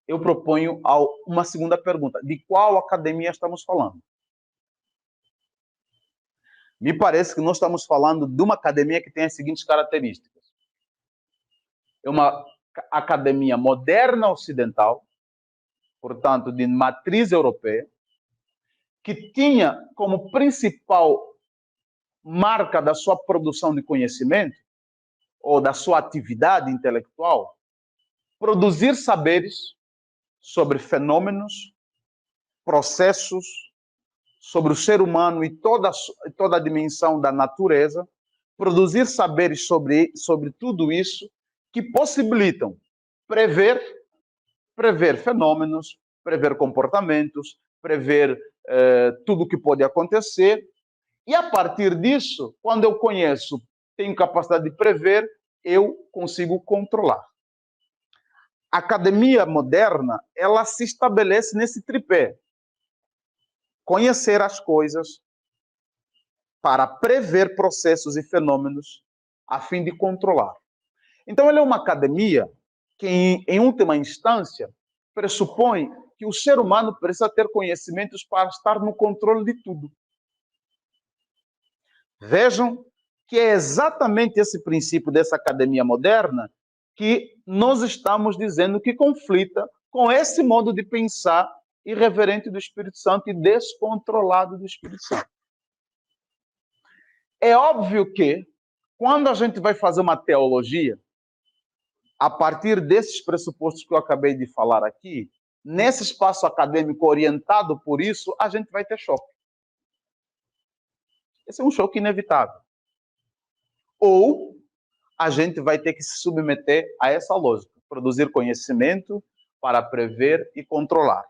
eu proponho uma segunda pergunta. De qual academia estamos falando? Me parece que nós estamos falando de uma academia que tem as seguintes características. É uma academia moderna ocidental, portanto, de matriz europeia, que tinha como principal marca da sua produção de conhecimento, ou da sua atividade intelectual, produzir saberes sobre fenômenos, processos, sobre o ser humano e toda a dimensão da natureza, produzir saberes sobre tudo isso que possibilitam prever fenômenos, prever comportamentos, prever tudo o que pode acontecer. E a partir disso, quando eu conheço, tenho capacidade de prever, eu consigo controlar. A academia moderna, ela se estabelece nesse tripé. Conhecer as coisas para prever processos e fenômenos a fim de controlar. Então, ela é uma academia que, em última instância, pressupõe que o ser humano precisa ter conhecimentos para estar no controle de tudo. Vejam que é exatamente esse princípio dessa academia moderna que nós estamos dizendo que conflita com esse modo de pensar irreverente do Espírito Santo e descontrolado do Espírito Santo. É óbvio que, quando a gente vai fazer uma teologia, a partir desses pressupostos que eu acabei de falar aqui, nesse espaço acadêmico orientado por isso, a gente vai ter choque. Esse é um choque inevitável. Ou a gente vai ter que se submeter a essa lógica, produzir conhecimento para prever e controlar.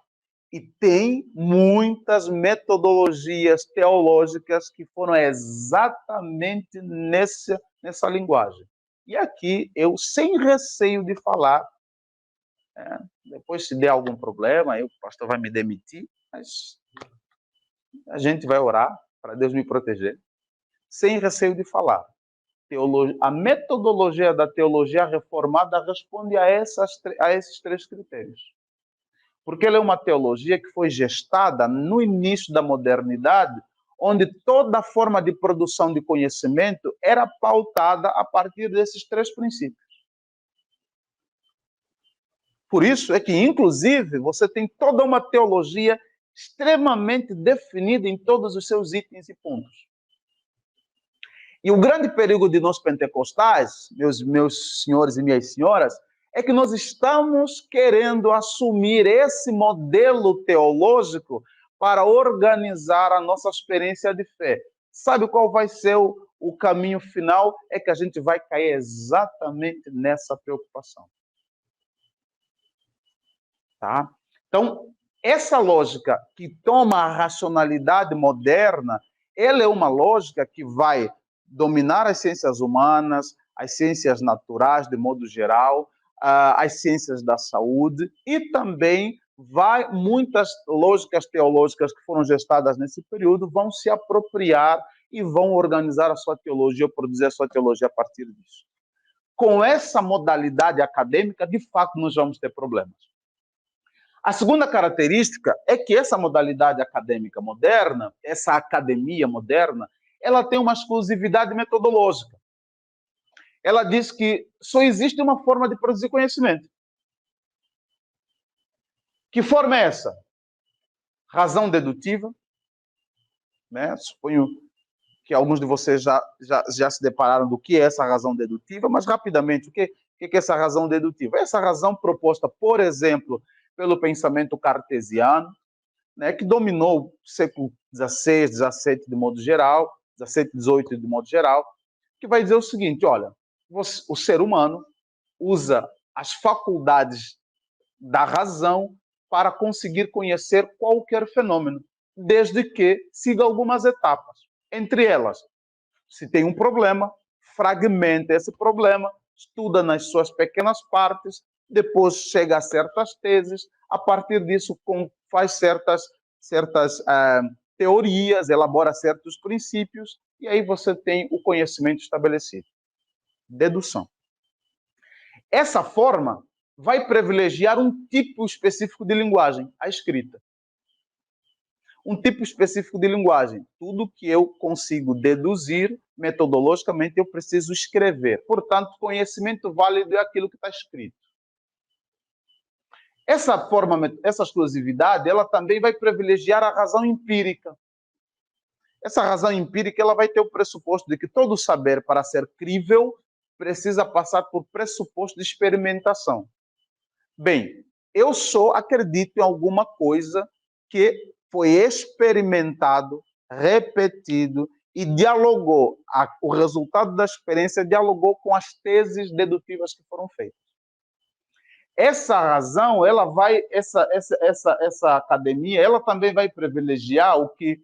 E tem muitas metodologias teológicas que foram exatamente nessa linguagem. E aqui eu, sem receio de falar, depois se der algum problema, o pastor vai me demitir, mas a gente vai orar para Deus me proteger, sem receio de falar. A metodologia da teologia reformada responde a esses três critérios. Porque ela é uma teologia que foi gestada no início da modernidade, onde toda forma de produção de conhecimento era pautada a partir desses três princípios. Por isso é que, inclusive, você tem toda uma teologia extremamente definida em todos os seus itens e pontos. E o grande perigo de nós pentecostais, meus senhores e minhas senhoras, é que nós estamos querendo assumir esse modelo teológico para organizar a nossa experiência de fé. Sabe qual vai ser o caminho final? É que a gente vai cair exatamente nessa preocupação. Tá? Então, essa lógica que toma a racionalidade moderna, ela é uma lógica que vai dominar as ciências humanas, as ciências naturais, de modo geral, as ciências da saúde, e também muitas lógicas teológicas que foram gestadas nesse período vão se apropriar e vão organizar a sua teologia, produzir a sua teologia a partir disso. Com essa modalidade acadêmica, de fato, nós vamos ter problemas. A segunda característica é que essa modalidade acadêmica moderna, essa academia moderna, ela tem uma exclusividade metodológica. Ela diz que só existe uma forma de produzir conhecimento. Que forma é essa? Razão dedutiva, né? Suponho que alguns de vocês já se depararam do que é essa razão dedutiva, mas rapidamente, o que é essa razão dedutiva? Essa razão proposta, por exemplo, pelo pensamento cartesiano, né, que dominou o século XVI, XVII de modo geral, XVII, XVIII de modo geral, que vai dizer o seguinte: olha, o ser humano usa as faculdades da razão para conseguir conhecer qualquer fenômeno, desde que siga algumas etapas. Entre elas, se tem um problema, fragmenta esse problema, estuda nas suas pequenas partes, depois chega a certas teses, a partir disso faz certas teorias, elabora certos princípios, e aí você tem o conhecimento estabelecido. Dedução. Essa forma vai privilegiar um tipo específico de linguagem, a escrita. Um tipo específico de linguagem. Tudo que eu consigo deduzir, metodologicamente, eu preciso escrever. Portanto, conhecimento válido é aquilo que está escrito. Essa exclusividade, ela também vai privilegiar a razão empírica. Essa razão empírica, ela vai ter o pressuposto de que todo saber, para ser crível, precisa passar por pressuposto de experimentação. Bem, eu só acredito em alguma coisa que foi experimentado, repetido e dialogou. O resultado da experiência dialogou com as teses dedutivas que foram feitas. Essa razão, essa academia, ela também vai privilegiar o que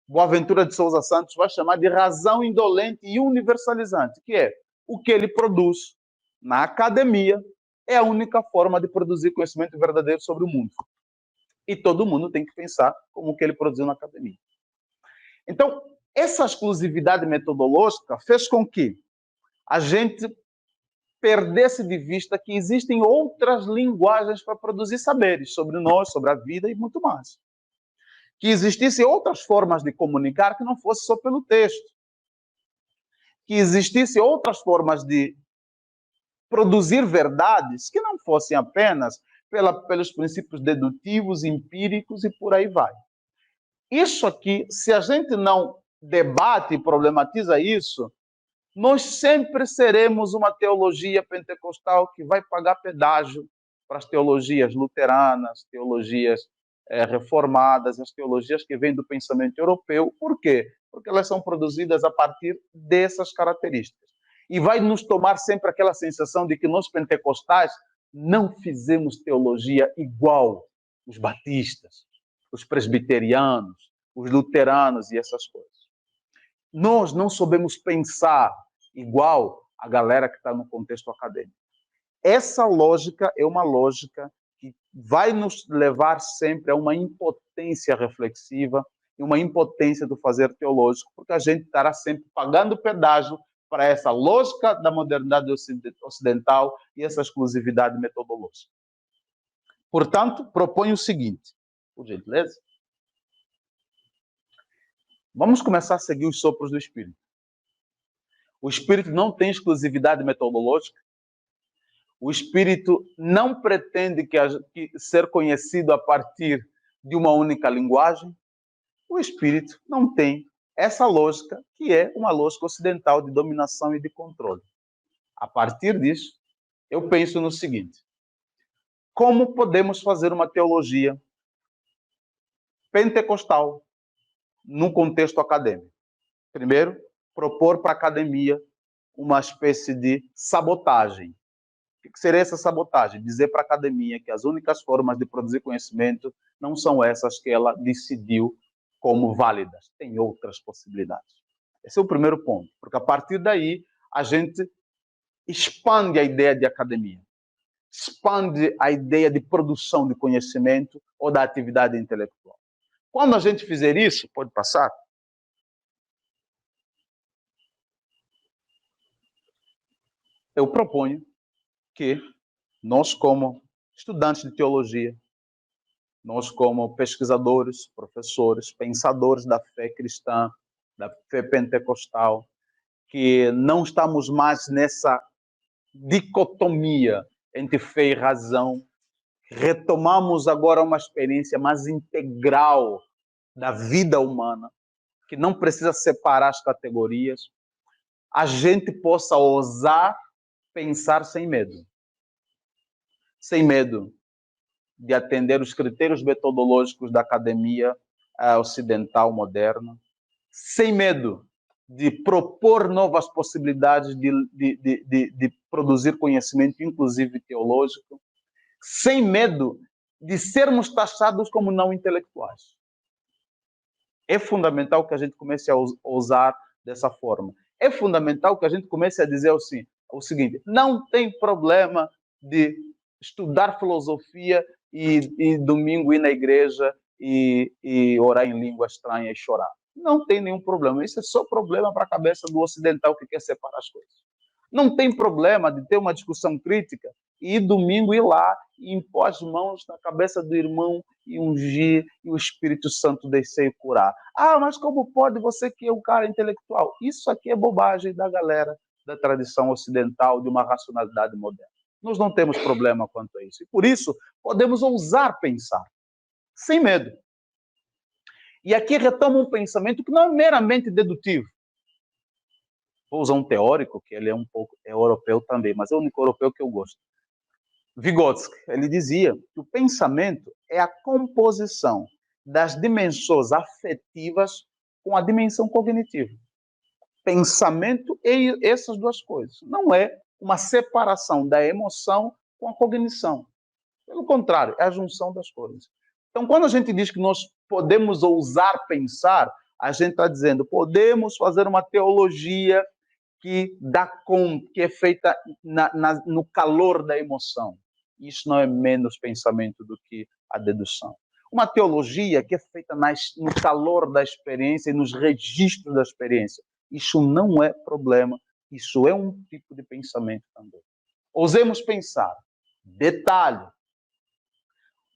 Boaventura de Souza Santos vai chamar de razão indolente e universalizante, que é o que ele produz na academia é a única forma de produzir conhecimento verdadeiro sobre o mundo. E todo mundo tem que pensar como o que ele produziu na academia. Então, essa exclusividade metodológica fez com que a gente perdesse de vista que existem outras linguagens para produzir saberes sobre nós, sobre a vida e muito mais. Que existissem outras formas de comunicar que não fosse só pelo texto. Que existissem outras formas de produzir verdades que não fossem apenas pelos princípios dedutivos, empíricos e por aí vai. Isso aqui, se a gente não debate e problematiza isso, nós sempre seremos uma teologia pentecostal que vai pagar pedágio para as teologias luteranas, teologias reformadas, as teologias que vêm do pensamento europeu. Por quê? Porque elas são produzidas a partir dessas características. E vai nos tomar sempre aquela sensação de que nós pentecostais não fizemos teologia igual os batistas, os presbiterianos, os luteranos e essas coisas. Nós não soubemos pensar igual a galera que está no contexto acadêmico. Essa lógica é uma lógica que vai nos levar sempre a uma impotência reflexiva e uma impotência do fazer teológico, porque a gente estará sempre pagando pedágio para essa lógica da modernidade ocidental e essa exclusividade metodológica. Portanto, proponho o seguinte, por gentileza. Vamos começar a seguir os sopros do Espírito. O Espírito não tem exclusividade metodológica. O Espírito não pretende ser conhecido a partir de uma única linguagem. O Espírito não tem essa lógica, que é uma lógica ocidental de dominação e de controle. A partir disso, eu penso no seguinte: como podemos fazer uma teologia pentecostal no contexto acadêmico? Primeiro, propor para a academia uma espécie de sabotagem. O que seria essa sabotagem? Dizer para a academia que as únicas formas de produzir conhecimento não são essas que ela decidiu como válidas. Tem outras possibilidades. Esse é o primeiro ponto, porque a partir daí a gente expande a ideia de academia, expande a ideia de produção de conhecimento ou da atividade intelectual. Quando a gente fizer isso, pode passar, eu proponho que nós, como estudantes de teologia, nós, como pesquisadores, professores, pensadores da fé cristã, da fé pentecostal, que não estamos mais nessa dicotomia entre fé e razão, retomamos agora uma experiência mais integral da vida humana, que não precisa separar as categorias, a gente possa ousar pensar sem medo. Sem medo de atender os critérios metodológicos da academia ocidental moderna, sem medo de propor novas possibilidades de produzir conhecimento, inclusive teológico, sem medo de sermos taxados como não intelectuais. É fundamental que a gente comece a usar dessa forma. É fundamental que a gente comece a dizer o seguinte: não tem problema de estudar filosofia e domingo ir na igreja e orar em língua estranha e chorar. Não tem nenhum problema. Isso é só problema para a cabeça do ocidental que quer separar as coisas. Não tem problema de ter uma discussão crítica e domingo ir lá e impor as mãos na cabeça do irmão e ungir e o Espírito Santo descer e curar. Ah, mas como pode você que é um cara intelectual? Isso aqui é bobagem da galera da tradição ocidental, de uma racionalidade moderna. Nós não temos problema quanto a isso. E por isso, podemos ousar pensar, sem medo. E aqui retoma um pensamento que não é meramente dedutivo. Vou usar um teórico, que ele é um pouco europeu também, mas é o único europeu que eu gosto. Vygotsky, ele dizia que o pensamento é a composição das dimensões afetivas com a dimensão cognitiva. Pensamento é essas duas coisas. Não é uma separação da emoção com a cognição. Pelo contrário, é a junção das coisas. Então, quando a gente diz que nós podemos ousar pensar, a gente está dizendo, podemos fazer uma teologia que é feita no calor da emoção. Isso não é menos pensamento do que a dedução. Uma teologia que é feita no calor da experiência e nos registros da experiência. Isso não é problema. Isso é um tipo de pensamento também. Ousemos pensar. Detalhe.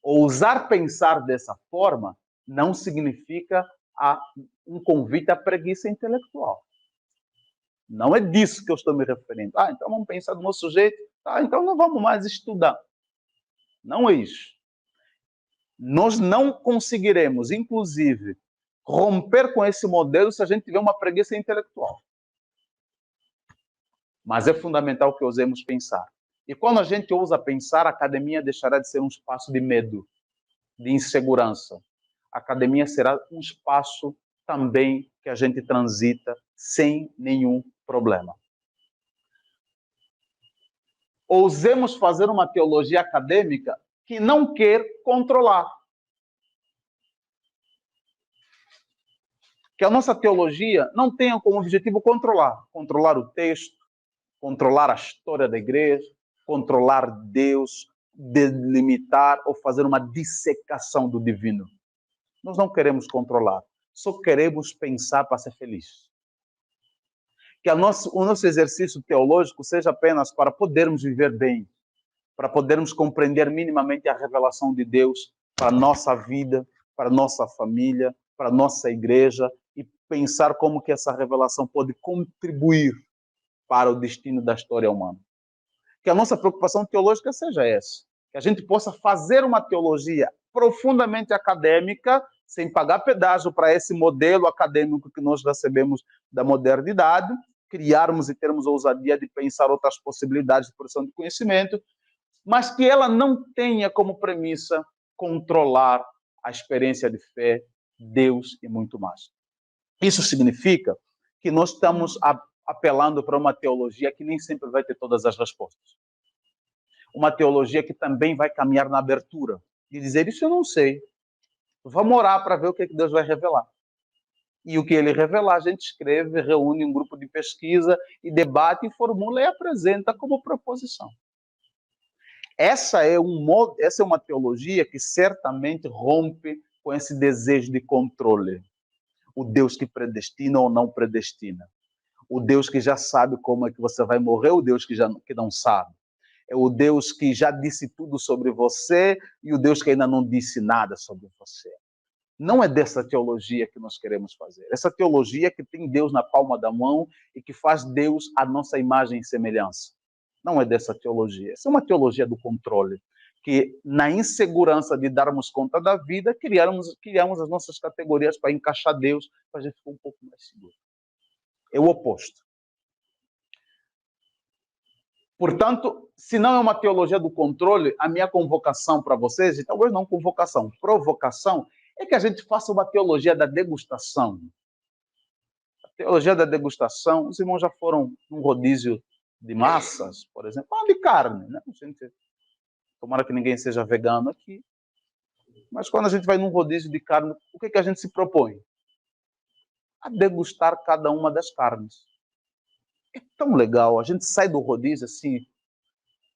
Ousar pensar dessa forma não significa um convite à preguiça intelectual. Não é disso que eu estou me referindo. Então vamos pensar do nosso jeito. Então não vamos mais estudar. Não é isso. Nós não conseguiremos, inclusive, romper com esse modelo se a gente tiver uma preguiça intelectual. Mas é fundamental que ousemos pensar. E quando a gente ousa pensar, a academia deixará de ser um espaço de medo, de insegurança. A academia será um espaço também que a gente transita sem nenhum problema. Ousemos fazer uma teologia acadêmica que não quer controlar. Que a nossa teologia não tenha como objetivo controlar o texto, controlar a história da igreja, controlar Deus, delimitar ou fazer uma dissecação do divino. Nós não queremos controlar, só queremos pensar para ser feliz. Que o nosso exercício teológico seja apenas para podermos viver bem, para podermos compreender minimamente a revelação de Deus para a nossa vida, para a nossa família, para a nossa igreja e pensar como que essa revelação pode contribuir para o destino da história humana. Que a nossa preocupação teológica seja essa, que a gente possa fazer uma teologia profundamente acadêmica, sem pagar pedágio para esse modelo acadêmico que nós recebemos da modernidade, criarmos e termos ousadia de pensar outras possibilidades de produção de conhecimento, mas que ela não tenha como premissa controlar a experiência de fé, Deus e muito mais. Isso significa que nós estamos apelando para uma teologia que nem sempre vai ter todas as respostas. Uma teologia que também vai caminhar na abertura, de dizer, isso eu não sei. Vamos orar para ver o que Deus vai revelar. E o que ele revelar, a gente escreve, reúne um grupo de pesquisa e debate, e formula e apresenta como proposição. Essa é uma teologia que certamente rompe com esse desejo de controle. O Deus que predestina ou não predestina. o Deus que já sabe como é que você vai morrer, o Deus que não sabe. É o Deus que já disse tudo sobre você e o Deus que ainda não disse nada sobre você. Não é dessa teologia que nós queremos fazer. Essa teologia que tem Deus na palma da mão e que faz Deus a nossa imagem e semelhança. Não é dessa teologia. Essa é uma teologia do controle, que na insegurança de darmos conta da vida, criamos as nossas categorias para encaixar Deus, para a gente ficar um pouco mais seguro. É o oposto. Portanto, se não é uma teologia do controle, a minha convocação para vocês, e talvez não convocação, provocação, é que a gente faça uma teologia da degustação. A teologia da degustação, os irmãos já foram num rodízio de massas, por exemplo, ou de carne, né? Tomara que ninguém seja vegano aqui. Mas quando a gente vai num rodízio de carne, o que a gente se propõe? A degustar cada uma das carnes. É tão legal, a gente sai do rodízio assim,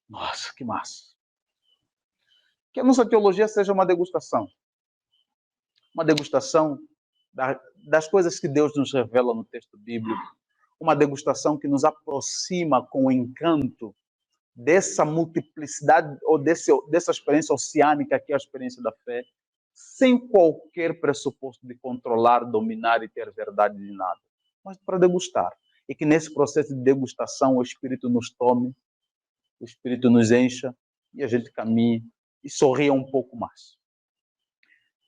nossa, que massa. Que a nossa teologia seja uma degustação das coisas que Deus nos revela no texto bíblico, uma degustação que nos aproxima com o encanto dessa multiplicidade ou dessa experiência oceânica que é a experiência da fé, sem qualquer pressuposto de controlar, dominar e ter verdade de nada, mas para degustar. E que nesse processo de degustação o Espírito nos tome, o Espírito nos encha e a gente caminhe e sorria um pouco mais.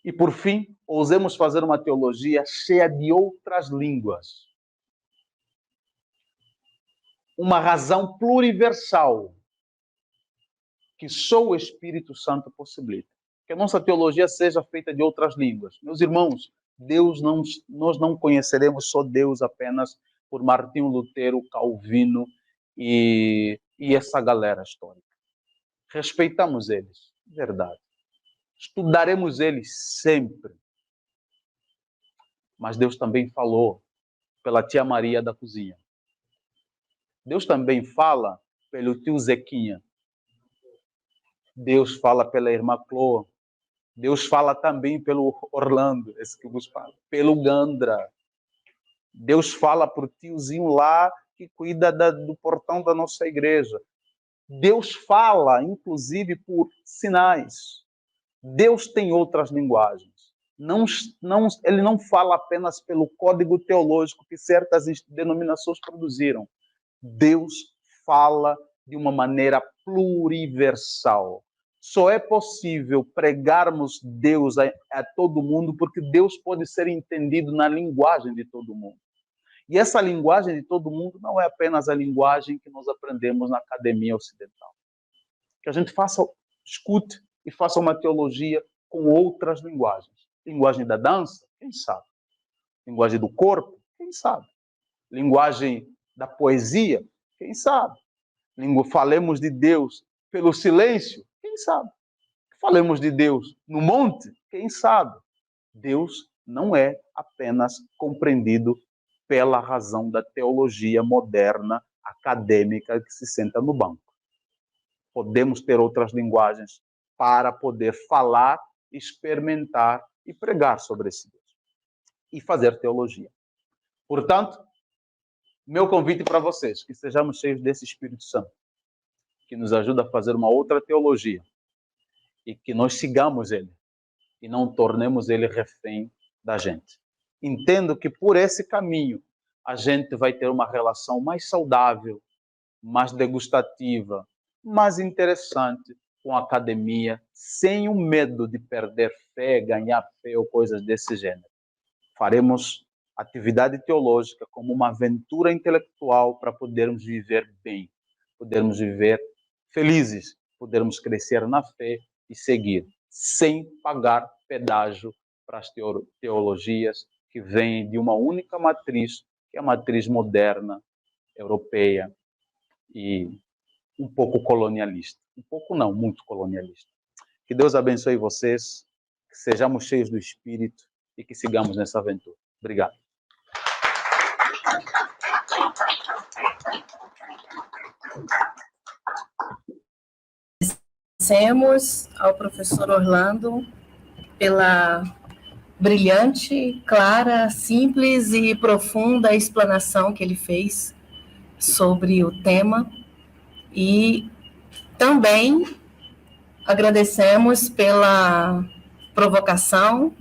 E por fim, ousemos fazer uma teologia cheia de outras línguas. Uma razão pluriversal que só o Espírito Santo possibilita. Que a nossa teologia seja feita de outras línguas. Meus irmãos, nós não conheceremos só Deus apenas por Martinho Lutero, Calvino e essa galera histórica. Respeitamos eles, verdade. Estudaremos eles sempre. Mas Deus também falou pela tia Maria da cozinha. Deus também fala pelo tio Zequinha. Deus fala pela irmã Cloa. Deus fala também pelo Orlando, esse que vos fala, pelo Gandra. Deus fala para o tiozinho lá que cuida do portão da nossa igreja. Deus fala, inclusive, por sinais. Deus tem outras linguagens. Ele não fala apenas pelo código teológico que certas denominações produziram. Deus fala de uma maneira pluriversal. Só é possível pregarmos Deus a todo mundo porque Deus pode ser entendido na linguagem de todo mundo. E essa linguagem de todo mundo não é apenas a linguagem que nós aprendemos na academia ocidental. Que a gente escute e faça uma teologia com outras linguagens. Linguagem da dança, quem sabe? Linguagem do corpo, quem sabe? Linguagem da poesia, quem sabe? Falemos de Deus pelo silêncio, quem sabe? Falemos de Deus no monte, quem sabe? Deus não é apenas compreendido pela razão da teologia moderna, acadêmica, que se senta no banco. Podemos ter outras linguagens para poder falar, experimentar e pregar sobre esse Deus. E fazer teologia. Portanto, meu convite para vocês, que sejamos cheios desse Espírito Santo, que nos ajuda a fazer uma outra teologia e que nós sigamos ele e não tornemos ele refém da gente. Entendo que por esse caminho a gente vai ter uma relação mais saudável, mais degustativa, mais interessante com a academia, sem o medo de perder fé, ganhar fé ou coisas desse gênero. Faremos atividade teológica como uma aventura intelectual para podermos viver bem, podermos viver felizes, podermos crescer na fé e seguir, sem pagar pedágio para as teologias que vêm de uma única matriz, que é a matriz moderna, europeia e um pouco colonialista. Um pouco não, muito colonialista. Que Deus abençoe vocês, que sejamos cheios do Espírito e que sigamos nessa aventura. Obrigado. Agradecemos ao professor Orlando pela brilhante, clara, simples e profunda a explanação que ele fez sobre o tema. E também agradecemos pela provocação,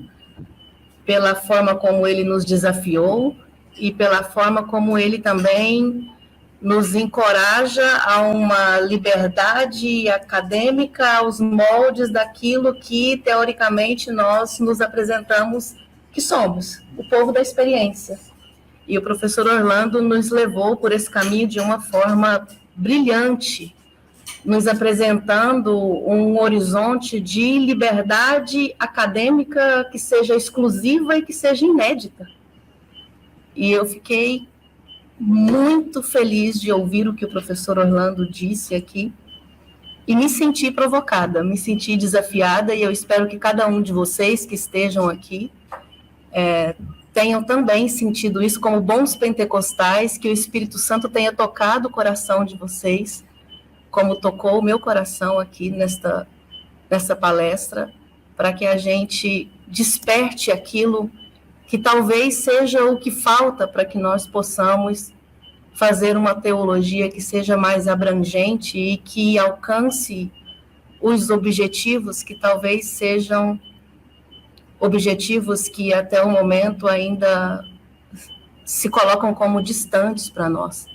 pela forma como ele nos desafiou e pela forma como ele também nos encoraja a uma liberdade acadêmica aos moldes daquilo que, teoricamente, nós nos apresentamos que somos, o povo da experiência. E o professor Orlando nos levou por esse caminho de uma forma brilhante, nos apresentando um horizonte de liberdade acadêmica que seja exclusiva e que seja inédita. E eu fiquei muito feliz de ouvir o que o professor Orlando disse aqui e me senti provocada, me senti desafiada, e eu espero que cada um de vocês que estejam aqui tenham também sentido isso como bons pentecostais, que o Espírito Santo tenha tocado o coração de vocês, como tocou o meu coração aqui nessa palestra, para que a gente desperte aquilo que talvez seja o que falta para que nós possamos fazer uma teologia que seja mais abrangente e que alcance os objetivos que talvez sejam objetivos que até o momento ainda se colocam como distantes para nós.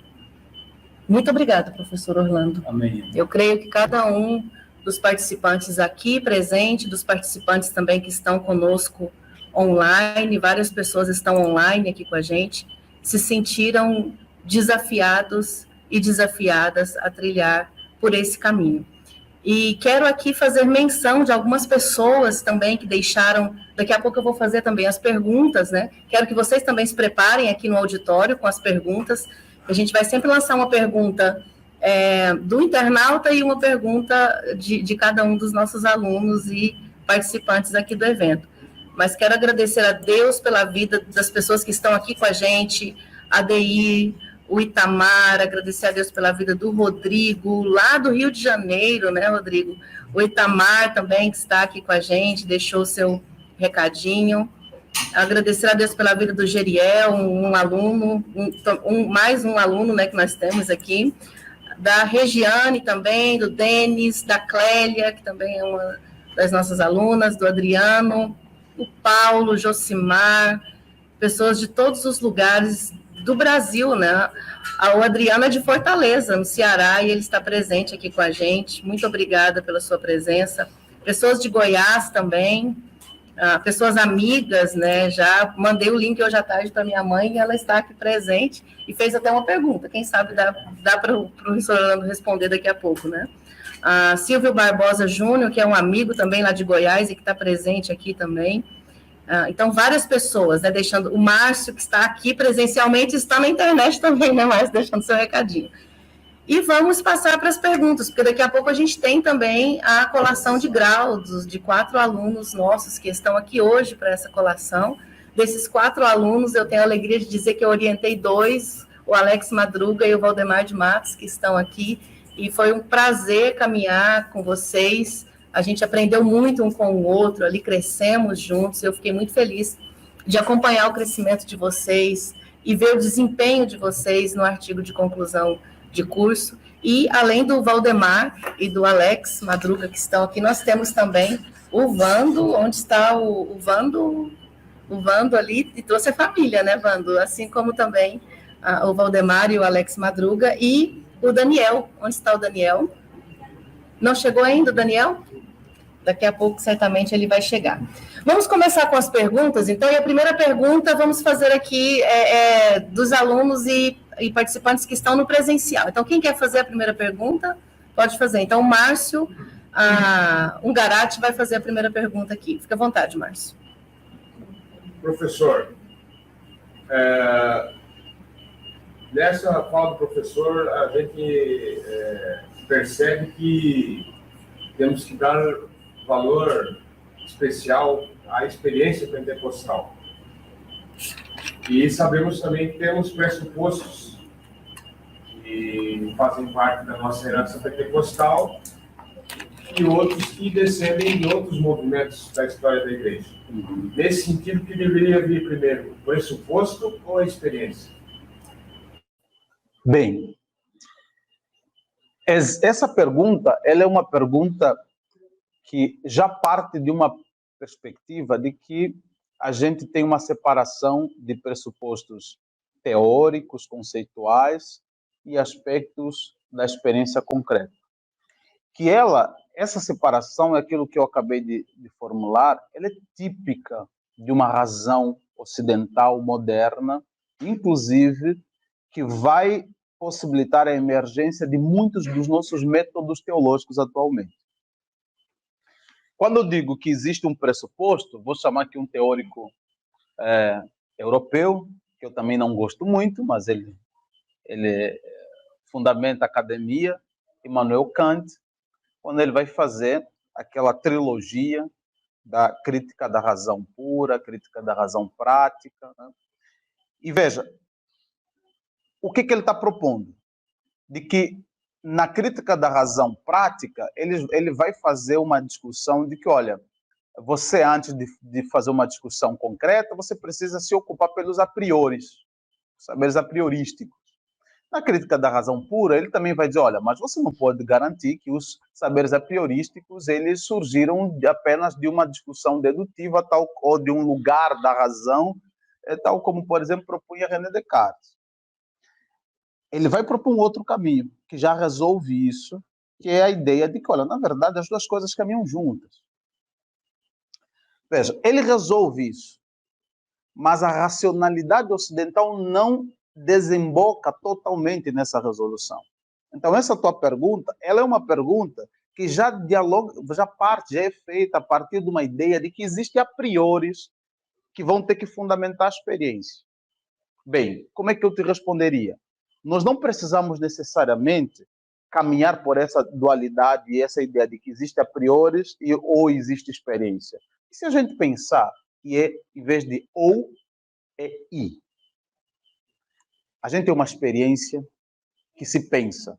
Muito obrigada, professor Orlando. Amém. Eu creio que cada um dos participantes aqui presente, dos participantes também que estão conosco online, várias pessoas estão online aqui com a gente, se sentiram desafiados e desafiadas a trilhar por esse caminho. E quero aqui fazer menção de algumas pessoas também que deixaram, daqui a pouco eu vou fazer também as perguntas, né? Quero que vocês também se preparem aqui no auditório com as perguntas. A gente vai sempre lançar uma pergunta do internauta e uma pergunta de cada um dos nossos alunos e participantes aqui do evento. Mas quero agradecer a Deus pela vida das pessoas que estão aqui com a gente, a Deir, o Itamar, agradecer a Deus pela vida do Rodrigo, lá do Rio de Janeiro, né, Rodrigo? O Itamar também, que está aqui com a gente, deixou o seu recadinho. Agradecer a Deus pela vida do Geriel, um aluno, mais um aluno, né, que nós temos aqui, da Regiane também, do Denis, da Clélia, que também é uma das nossas alunas, do Adriano, o Paulo, Josimar, pessoas de todos os lugares do Brasil, né? O Adriano é de Fortaleza, no Ceará, e ele está presente aqui com a gente. Muito obrigada pela sua presença. Pessoas de Goiás também, pessoas amigas, né? Já mandei o link hoje à tarde para minha mãe e ela está aqui presente e fez até uma pergunta. Quem sabe dá para o professor Orlando responder daqui a pouco, né? Silvio Barbosa Júnior, que é um amigo também lá de Goiás e que está presente aqui também. Então, várias pessoas, né, deixando... O Márcio, que está aqui presencialmente, está na internet também, né, Márcio, deixando seu recadinho. E vamos passar para as perguntas, porque daqui a pouco a gente tem também a colação de grau de 4 alunos nossos que estão aqui hoje para essa colação. Desses 4 alunos, eu tenho a alegria de dizer que eu orientei 2, o Alex Madruga e o Valdemar de Matos, que estão aqui, e foi um prazer caminhar com vocês. A gente aprendeu muito um com o outro, ali crescemos juntos. Eu fiquei muito feliz de acompanhar o crescimento de vocês e ver o desempenho de vocês no artigo de conclusão de curso. E, além do Valdemar e do Alex Madruga, que estão aqui, nós temos também o Vando, onde está o Vando ali, e trouxe a família, né, Vando? Assim como também o Valdemar e o Alex Madruga, e o Daniel. Onde está o Daniel? Não chegou ainda o Daniel? Daqui a pouco, certamente, ele vai chegar. Vamos começar com as perguntas, então, e a primeira pergunta vamos fazer aqui dos alunos e participantes que estão no presencial. Então, quem quer fazer a primeira pergunta, pode fazer. Então, o Márcio Ungarati vai fazer a primeira pergunta aqui. Fica à vontade, Márcio. Professor, nessa fala do professor, a gente percebe que temos que dar valor especial à experiência pentecostal. E sabemos também que temos pressupostos que fazem parte da nossa herança pentecostal e outros que descendem de outros movimentos da história da igreja. Nesse sentido, que deveria vir primeiro, o pressuposto ou a experiência? Bem, essa pergunta, ela é uma pergunta que já parte de uma perspectiva de que a gente tem uma separação de pressupostos teóricos, conceituais e aspectos da experiência concreta. Que essa separação é aquilo que eu acabei de formular, ela é típica de uma razão ocidental moderna, inclusive que vai possibilitar a emergência de muitos dos nossos métodos teológicos atualmente. Quando eu digo que existe um pressuposto, vou chamar aqui um teórico europeu, que eu também não gosto muito, mas ele fundamenta a academia, Immanuel Kant, quando ele vai fazer aquela trilogia da crítica da razão pura, crítica da razão prática. Né? E veja, o que ele está propondo? De que na crítica da razão prática, ele vai fazer uma discussão de que, olha, você antes de fazer uma discussão concreta, você precisa se ocupar pelos a priori, saberes a priorísticos. Na crítica da razão pura, ele também vai dizer, olha, mas você não pode garantir que os saberes a priorísticos eles surgiram apenas de uma discussão dedutiva tal, ou de um lugar da razão, tal como, por exemplo, propunha René Descartes. Ele vai propor um outro caminho, que já resolve isso, que é a ideia de que, olha, na verdade, as duas coisas caminham juntas. Veja, ele resolve isso, mas a racionalidade ocidental não desemboca totalmente nessa resolução. Então, essa tua pergunta, ela é uma pergunta que já dialoga, já é feita a partir de uma ideia de que existe a priori que vão ter que fundamentar a experiência. Bem, como é que eu te responderia? Nós não precisamos necessariamente caminhar por essa dualidade e essa ideia de que existe a priori ou existe experiência. E se a gente pensar que em vez de ou, é e. A gente tem uma experiência que se pensa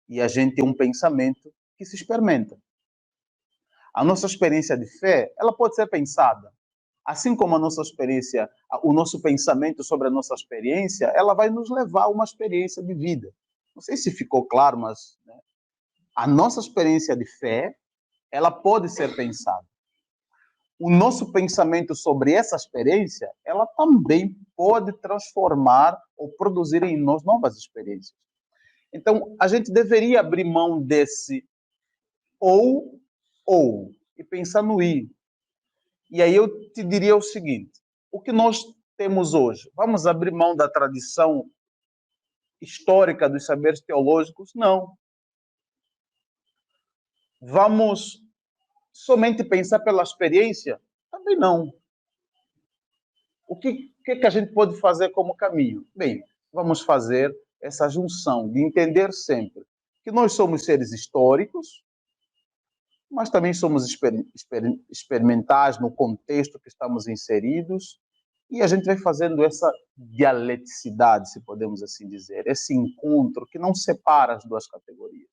e a gente tem um pensamento que se experimenta. A nossa experiência de fé, ela pode ser pensada. Assim como a nossa experiência, o nosso pensamento sobre a nossa experiência, ela vai nos levar a uma experiência de vida. Não sei se ficou claro, mas né, a nossa experiência de fé, ela pode ser pensada. O nosso pensamento sobre essa experiência, ela também pode transformar ou produzir em nós novas experiências. Então, a gente deveria abrir mão desse ou, e pensar no i. E aí eu te diria o seguinte, o que nós temos hoje? Vamos abrir mão da tradição histórica dos saberes teológicos? Não. Vamos somente pensar pela experiência? Também não. O que a gente pode fazer como caminho? Bem, vamos fazer essa junção de entender sempre que nós somos seres históricos, mas também somos experimentais no contexto que estamos inseridos, e a gente vai fazendo essa dialeticidade, se podemos assim dizer, esse encontro que não separa as duas categorias.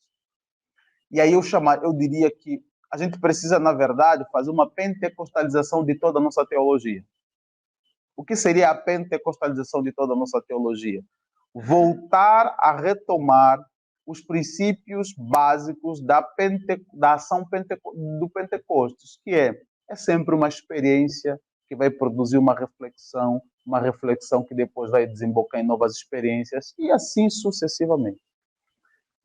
E aí eu diria que a gente precisa, na verdade, fazer uma pentecostalização de toda a nossa teologia. O que seria a pentecostalização de toda a nossa teologia? Voltar a retomar os princípios básicos da ação do Pentecostes, que é sempre uma experiência que vai produzir uma reflexão que depois vai desembocar em novas experiências, e assim sucessivamente.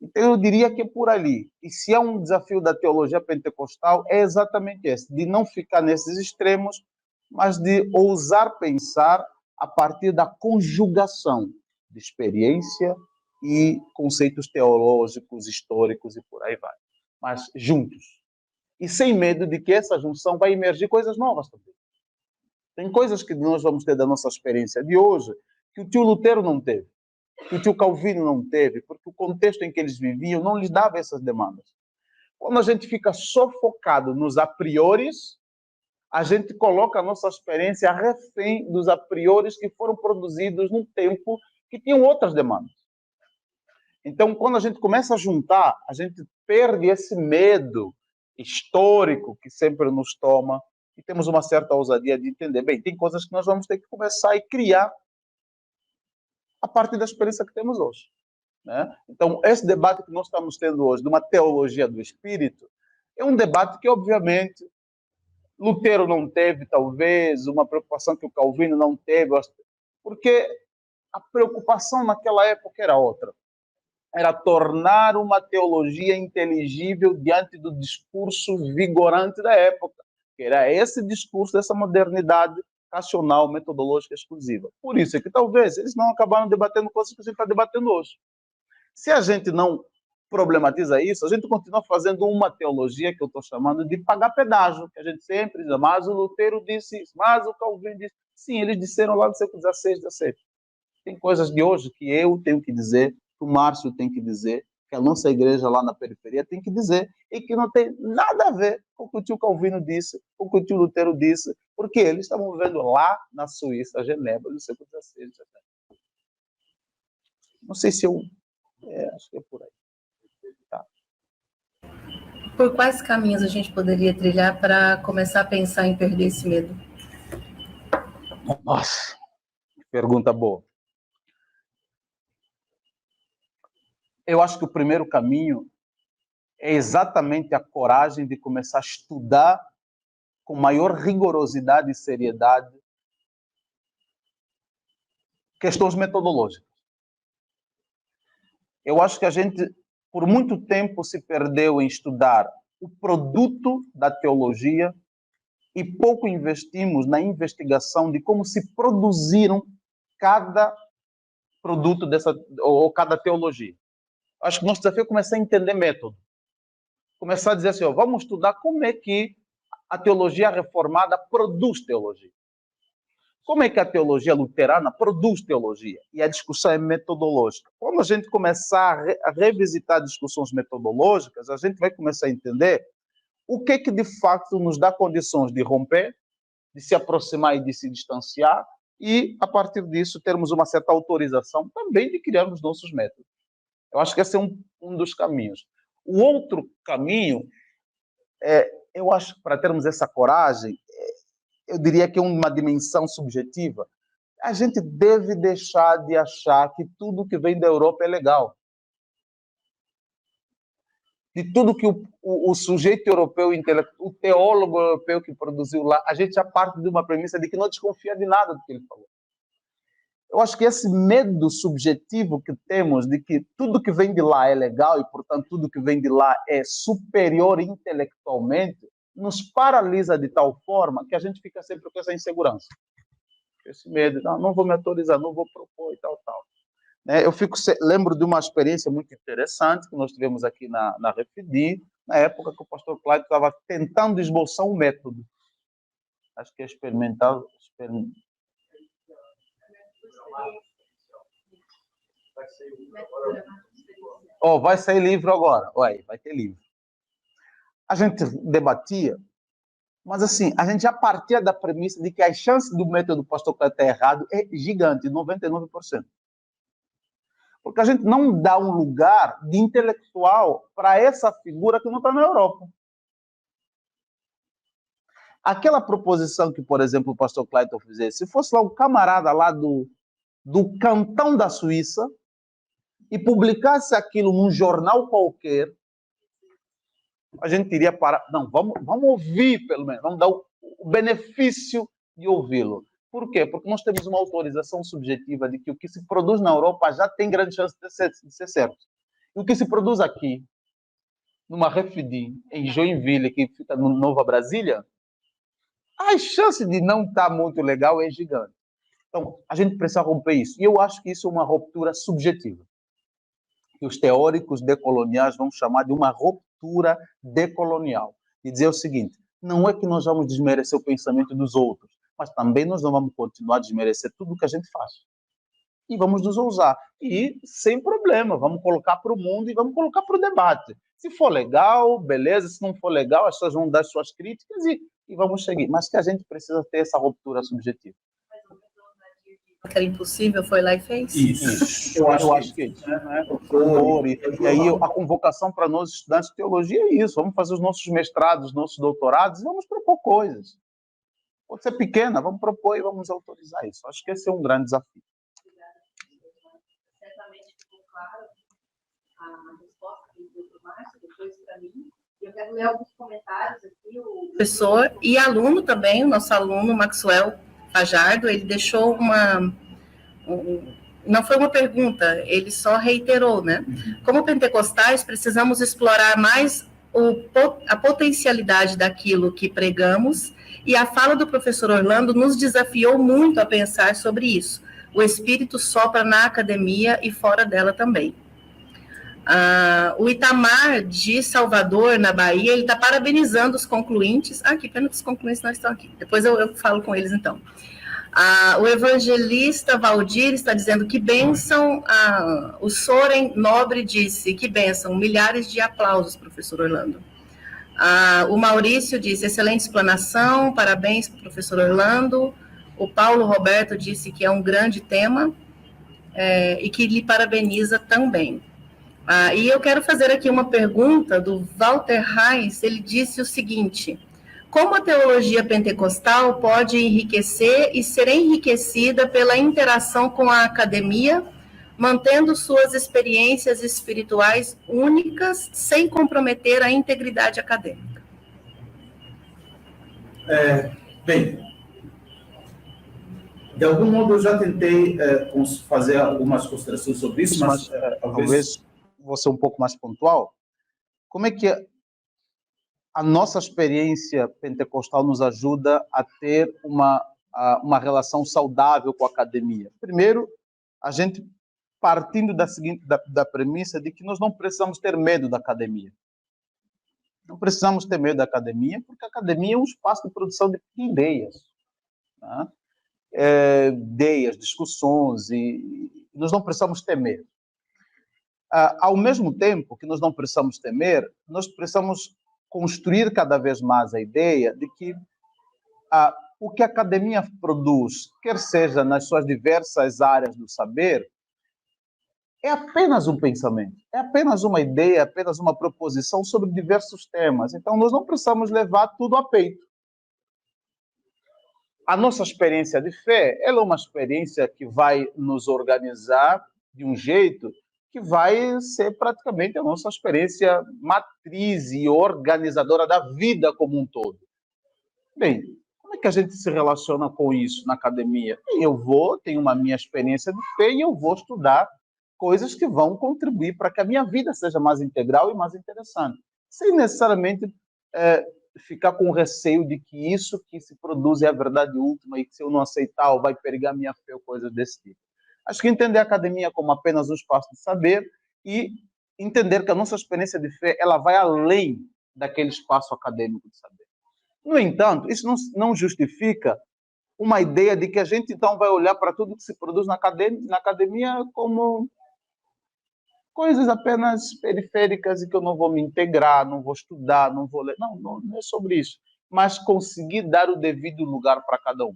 Então, eu diria que é por ali. E se há um desafio da teologia pentecostal, é exatamente esse, de não ficar nesses extremos, mas de ousar pensar a partir da conjugação de experiência e conceitos teológicos, históricos e por aí vai. Mas juntos. E sem medo de que essa junção vai emergir coisas novas também. Tem coisas que nós vamos ter da nossa experiência de hoje que o tio Lutero não teve, que o tio Calvino não teve, porque o contexto em que eles viviam não lhes dava essas demandas. Quando a gente fica só focado nos a prioris, a gente coloca a nossa experiência a refém dos a prioris que foram produzidos num tempo que tinham outras demandas. Então, quando a gente começa a juntar, a gente perde esse medo histórico que sempre nos toma, e temos uma certa ousadia de entender, bem, tem coisas que nós vamos ter que começar a criar a partir da experiência que temos hoje. Né? Então, esse debate que nós estamos tendo hoje, de uma teologia do espírito, é um debate que, obviamente, Lutero não teve, talvez, uma preocupação que o Calvino não teve, porque a preocupação naquela época era outra. Era tornar uma teologia inteligível diante do discurso vigorante da época, que era esse discurso dessa modernidade racional, metodológica exclusiva. Por isso é que talvez eles não acabaram debatendo coisas que a gente está debatendo hoje. Se a gente não problematiza isso, a gente continua fazendo uma teologia que eu estou chamando de pagar pedágio, que a gente sempre diz, mas o Lutero disse isso, mas o Calvino disse. Sim, eles disseram lá no século XVI, XVII. Tem coisas de hoje que eu tenho que dizer, que o Márcio tem que dizer, que a nossa igreja lá na periferia tem que dizer, e que não tem nada a ver com o que o tio Calvino disse, com o que o tio Lutero disse, porque eles estavam vivendo lá na Suíça, Genebra, no século XVI, XVII. Não sei se eu... acho que é por aí. Tá. Por quais caminhos a gente poderia trilhar para começar a pensar em perder esse medo? Nossa, que pergunta boa. Eu acho que o primeiro caminho é exatamente a coragem de começar a estudar com maior rigorosidade e seriedade questões metodológicas. Eu acho que a gente, por muito tempo, se perdeu em estudar o produto da teologia e pouco investimos na investigação de como se produziram cada produto dessa, ou cada teologia. Acho que o nosso desafio é começar a entender método. Começar a dizer assim, vamos estudar como é que a teologia reformada produz teologia. Como é que a teologia luterana produz teologia? E a discussão é metodológica. Quando a gente começar a revisitar discussões metodológicas, a gente vai começar a entender o que de fato nos dá condições de romper, de se aproximar e de se distanciar, e, a partir disso, termos uma certa autorização também de criarmos nossos métodos. Eu acho que esse é um dos caminhos. O outro caminho, eu acho que para termos essa coragem, eu diria que é uma dimensão subjetiva. A gente deve deixar de achar que tudo que vem da Europa é legal. De tudo que o sujeito europeu, o teólogo europeu que produziu lá, a gente já parte de uma premissa de que não desconfia de nada do que ele falou. Eu acho que esse medo subjetivo que temos de que tudo que vem de lá é legal e, portanto, tudo que vem de lá é superior intelectualmente, nos paralisa de tal forma que a gente fica sempre com essa insegurança. Esse medo, não vou me autorizar, não vou propor e tal. Eu lembro de uma experiência muito interessante que nós tivemos aqui na Refidi, na época que o pastor Cláudio estava tentando esboçar um método. Acho que é experimentar. Vai sair livro agora. Vai ter livro. A gente debatia, mas assim, a gente já partia da premissa de que as chances do método do pastor Cláudio estar errado é gigante, 99%. Porque a gente não dá um lugar de intelectual para essa figura que não está na Europa. Aquela proposição que, por exemplo, o pastor Clayton fizesse, se fosse lá um camarada lá do cantão da Suíça e publicasse aquilo num jornal qualquer, a gente iria parar. Não, vamos ouvir, pelo menos. Vamos dar o benefício de ouvi-lo. Por quê? Porque nós temos uma autorização subjetiva de que o que se produz na Europa já tem grande chance de ser certo. E o que se produz aqui, numa Refidi, em Joinville, que fica no Nova Brasília, a chance de não estar muito legal é gigante. Então, a gente precisa romper isso. E eu acho que isso é uma ruptura subjetiva. Que os teóricos decoloniais vão chamar de uma ruptura decolonial. E dizer o seguinte, não é que nós vamos desmerecer o pensamento dos outros, mas também nós não vamos continuar a desmerecer tudo o que a gente faz. E vamos nos ousar. E, sem problema, vamos colocar para o mundo e vamos colocar para o debate. Se for legal, beleza. Se não for legal, as pessoas vão dar suas críticas e vamos seguir. Mas que a gente precisa ter essa ruptura subjetiva. que era impossível, foi lá e fez? Isso. Eu acho que é isso. Né? E aí a convocação para nós, estudantes de teologia, é isso. Vamos fazer os nossos mestrados, os nossos doutorados, e vamos propor coisas. Pode ser pequena, vamos propor e vamos autorizar isso. Acho que esse é um grande desafio. Certamente ficou claro a resposta que deu para o Márcio, depois para mim. Eu quero ler alguns comentários aqui. O professor e aluno também, o nosso aluno Maxwell Fajardo, ele deixou não foi uma pergunta, ele só reiterou, né? Como pentecostais, precisamos explorar mais a potencialidade daquilo que pregamos, e a fala do professor Orlando nos desafiou muito a pensar sobre isso. O Espírito sopra na academia e fora dela também. O Itamar, de Salvador, na Bahia, ele está parabenizando os concluintes. Que pena que os concluintes não estão aqui. Depois eu falo com eles, então. O evangelista Valdir está dizendo que bênção. O Soren Nobre disse que bênção. Milhares de aplausos, professor Orlando. O Maurício disse, excelente explanação, parabéns, professor Orlando. O Paulo Roberto disse que é um grande tema e que lhe parabeniza também. E eu quero fazer aqui uma pergunta do Walter Reis. Ele disse o seguinte: como a teologia pentecostal pode enriquecer e ser enriquecida pela interação com a academia, mantendo suas experiências espirituais únicas, sem comprometer a integridade acadêmica? Bem, de algum modo eu já tentei fazer algumas considerações sobre isso, mas talvez vou ser um pouco mais pontual. Como é que a nossa experiência pentecostal nos ajuda a ter uma relação saudável com a academia? Primeiro, a gente partindo da premissa de que nós não precisamos ter medo da academia. Não precisamos ter medo da academia, porque a academia é um espaço de produção de ideias. Né? Ideias, discussões, e nós não precisamos temer. Ao mesmo tempo que nós não precisamos temer, nós precisamos construir cada vez mais a ideia de que o que a academia produz, quer seja nas suas diversas áreas do saber, é apenas um pensamento, é apenas uma ideia, é apenas uma proposição sobre diversos temas. Então, nós não precisamos levar tudo a peito. A nossa experiência de fé, ela é uma experiência que vai nos organizar de um jeito que vai ser praticamente a nossa experiência matriz e organizadora da vida como um todo. Bem, como é que a gente se relaciona com isso na academia? Eu tenho uma minha experiência de fé e eu vou estudar coisas que vão contribuir para que a minha vida seja mais integral e mais interessante, sem necessariamente ficar com receio de que isso que se produz é a verdade última e que se eu não aceitar vai perigar minha fé ou coisas desse tipo. Acho que entender a academia como apenas um espaço de saber e entender que a nossa experiência de fé ela vai além daquele espaço acadêmico de saber. No entanto, isso não justifica uma ideia de que a gente então vai olhar para tudo que se produz na academia como coisas apenas periféricas e que eu não vou me integrar, não vou estudar, não vou ler. Não é sobre isso. Mas conseguir dar o devido lugar para cada um.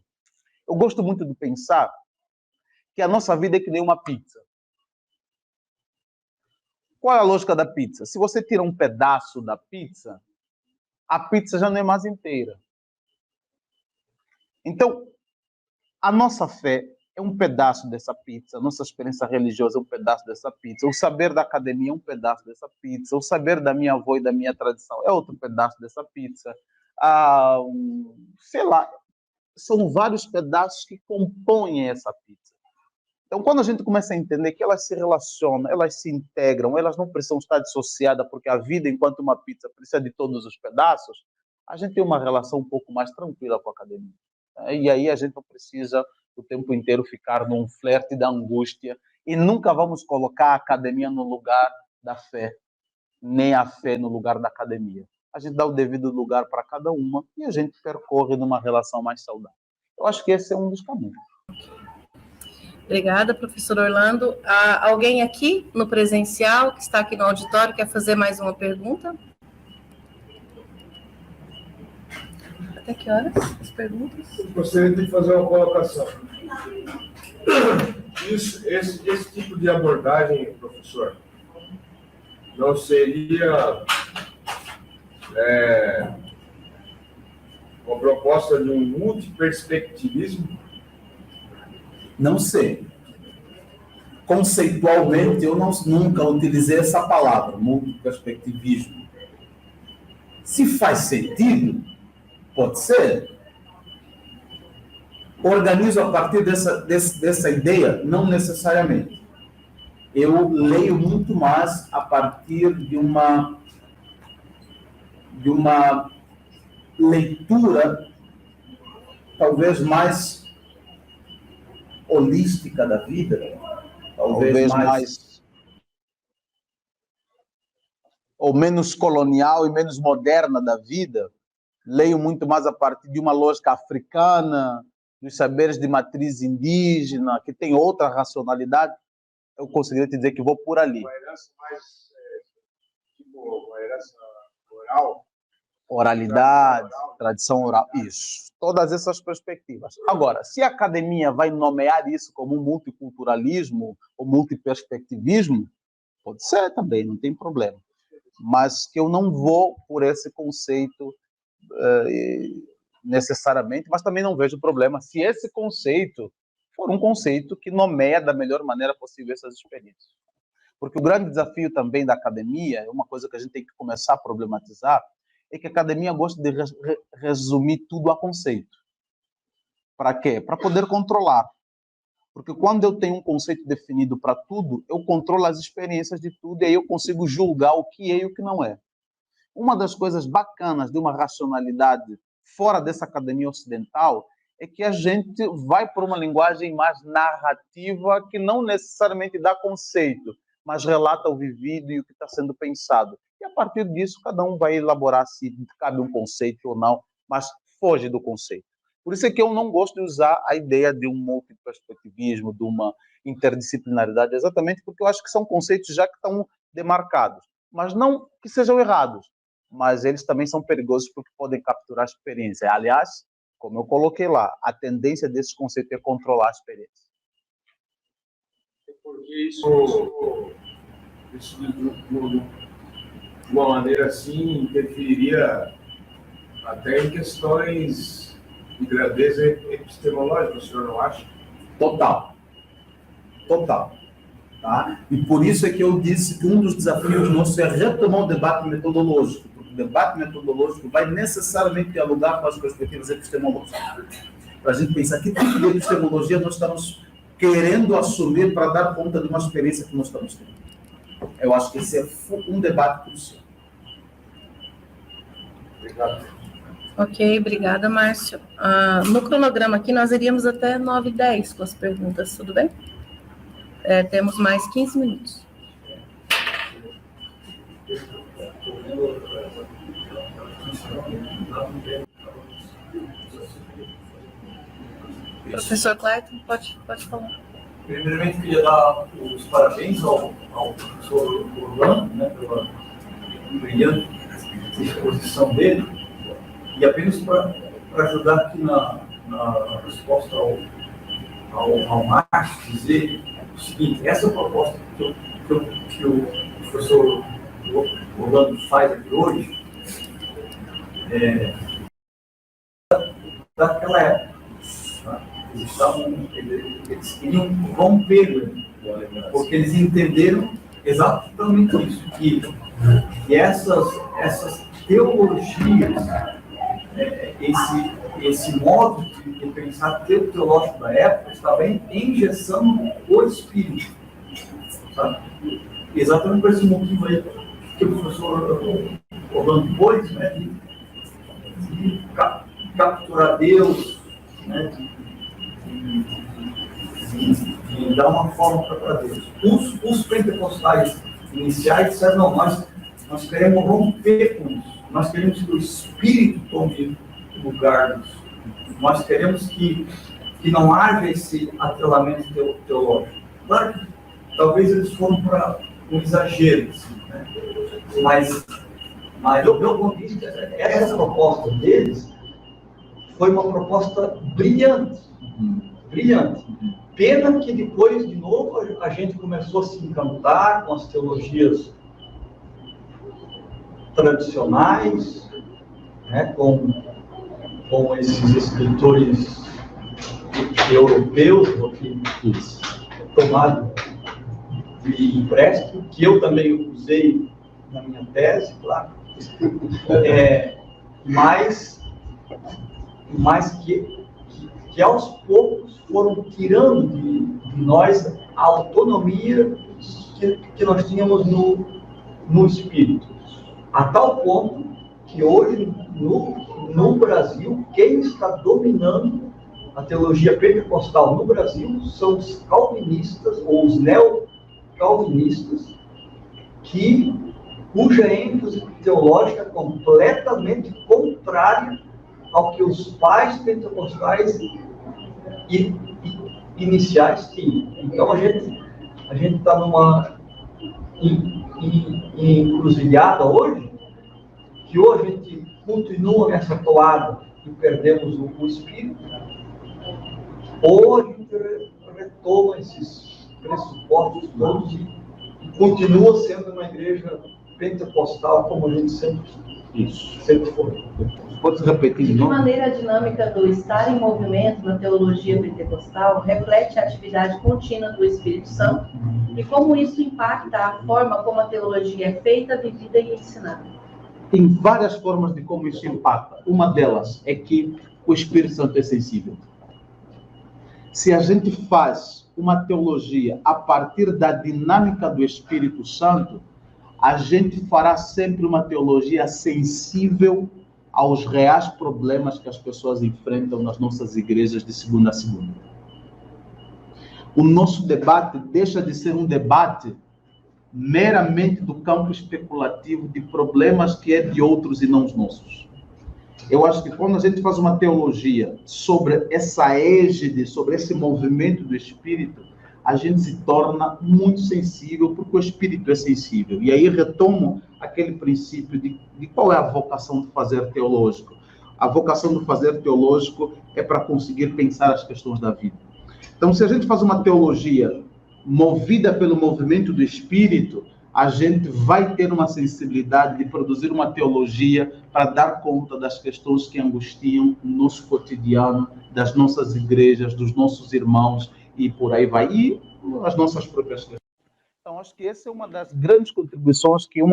Eu gosto muito de pensar que a nossa vida é que nem uma pizza. Qual é a lógica da pizza? Se você tira um pedaço da pizza, a pizza já não é mais inteira. Então, a nossa fé é um pedaço dessa pizza, a nossa experiência religiosa é um pedaço dessa pizza, o saber da academia é um pedaço dessa pizza, o saber da minha avó e da minha tradição é outro pedaço dessa pizza. Sei lá, são vários pedaços que compõem essa pizza. Então, quando a gente começa a entender que elas se relacionam, elas se integram, elas não precisam estar dissociadas, porque a vida, enquanto uma pizza, precisa de todos os pedaços, a gente tem uma relação um pouco mais tranquila com a academia. E aí a gente não precisa o tempo inteiro ficar num flerte da angústia e nunca vamos colocar a academia no lugar da fé, nem a fé no lugar da academia. A gente dá o devido lugar para cada uma e a gente percorre numa relação mais saudável. Eu acho que esse é um dos caminhos. Obrigada, professor Orlando. Alguém aqui no presencial, que está aqui no auditório, quer fazer mais uma pergunta? Até que horas as perguntas? Gostaria de fazer uma colocação. Esse tipo de abordagem, professor, não seria uma proposta de um multiperspectivismo? Não sei. Conceitualmente, eu nunca utilizei essa palavra, multiperspectivismo. Se faz sentido, pode ser. Organizo a partir dessa ideia? Não necessariamente. Eu leio muito mais a partir de uma leitura talvez mais holística da vida, talvez mais ou menos colonial e menos moderna da vida. Leio muito mais a partir de uma lógica africana, dos saberes de matriz indígena, que tem outra racionalidade. Eu conseguiria te dizer que vou por ali. Uma herança mais, tipo, uma herança oral? Oralidade, tradição oral, isso. Todas essas perspectivas. Agora, se a academia vai nomear isso como um multiculturalismo ou multiperspectivismo, pode ser também, não tem problema. Mas que eu não vou por esse conceito necessariamente, mas também não vejo problema se esse conceito for um conceito que nomeia da melhor maneira possível essas experiências. Porque o grande desafio também da academia, uma coisa que a gente tem que começar a problematizar, é que a academia gosta de resumir tudo a conceito. Para quê? Para poder controlar. Porque quando eu tenho um conceito definido para tudo, eu controlo as experiências de tudo e aí eu consigo julgar o que é e o que não é. Uma das coisas bacanas de uma racionalidade fora dessa academia ocidental é que a gente vai por uma linguagem mais narrativa que não necessariamente dá conceito, mas relata o vivido e o que está sendo pensado. E a partir disso, cada um vai elaborar se cabe um conceito ou não, mas foge do conceito. Por isso é que eu não gosto de usar a ideia de um multiperspectivismo, de uma interdisciplinaridade, exatamente porque eu acho que são conceitos já que estão demarcados. Mas não que sejam errados, mas eles também são perigosos porque podem capturar a experiência. Aliás, como eu coloquei lá, a tendência desses conceitos é controlar a experiência. Porque isso de uma maneira assim, interferiria até em questões de grandeza epistemológica, o senhor não acha? total. Tá? E por isso é que eu disse que um dos desafios nossos é retomar o debate metodológico, porque o debate metodológico vai necessariamente dialogar com as perspectivas epistemológicas. Para a gente pensar que tipo de epistemologia nós estamos querendo assumir para dar conta de uma experiência que nós estamos tendo. Eu acho que esse é um debate crucial. Obrigado. Ok, obrigada, Márcio. No cronograma aqui, nós iríamos até 9h10 com as perguntas, tudo bem? Temos mais 15 minutos. Professor Clayton, pode falar. Primeiramente, queria dar os parabéns ao professor Orlando, né, pela brilhante exposição dele, e apenas para ajudar aqui na resposta ao Márcio, dizer o seguinte: essa proposta que o professor Orlando faz aqui hoje daquela época. Tá? Eles queriam romper, porque eles entenderam exatamente isso, que essas teologias, esse modo de pensar teológico da época estava engessando o espírito, sabe? Exatamente por esse motivo aí que o professor Orlando pôs, né, de capturar Deus, né, de dar uma forma para Deus. Os pentecostais iniciais disseram: não, nós queremos romper com isso, nós queremos que o Espírito tome lugar disso, nós queremos que não haja esse atrelamento teológico. Claro que talvez eles foram para um exagero, assim, né? Mas do meu ponto de vista, essa proposta deles foi uma proposta brilhante. Pena que depois, de novo, a gente começou a se encantar com as teologias tradicionais, né, com esses escritores europeus, que tomaram de empréstimo, que eu também usei na minha tese, claro. Mas que aos poucos foram tirando de nós a autonomia que nós tínhamos no espírito. A tal ponto que hoje, no Brasil, quem está dominando a teologia pentecostal no Brasil são os calvinistas, ou os neo-calvinistas, cuja ênfase teológica é completamente contrária ao que os pais pentecostais iniciais tinham. Então, a gente está numa encruzilhada hoje, que ou a gente continua nessa toada e perdemos o espírito, ou a gente retoma esses pressupostos todos e continua sendo uma igreja pentecostal como a gente sempre foi. Pode repetir de novo? De maneira, a dinâmica do estar em movimento na teologia pentecostal reflete a atividade contínua do Espírito Santo e como isso impacta a forma como a teologia é feita, vivida e ensinada. Tem várias formas de como isso impacta. Uma delas é que o Espírito Santo é sensível. Se a gente faz uma teologia a partir da dinâmica do Espírito Santo, a gente fará sempre uma teologia sensível aos reais problemas que as pessoas enfrentam nas nossas igrejas de segunda a segunda. O nosso debate deixa de ser um debate meramente do campo especulativo de problemas que é de outros e não os nossos. Eu acho que quando a gente faz uma teologia sobre essa égide, sobre esse movimento do Espírito, a gente se torna muito sensível, porque o Espírito é sensível. E aí retomo aquele princípio de qual é a vocação do fazer teológico. A vocação do fazer teológico é para conseguir pensar as questões da vida. Então, se a gente faz uma teologia movida pelo movimento do Espírito, a gente vai ter uma sensibilidade de produzir uma teologia para dar conta das questões que angustiam o nosso cotidiano, das nossas igrejas, dos nossos irmãos, e por aí vai, e as nossas próprias questões. Então, acho que essa é uma das grandes contribuições que um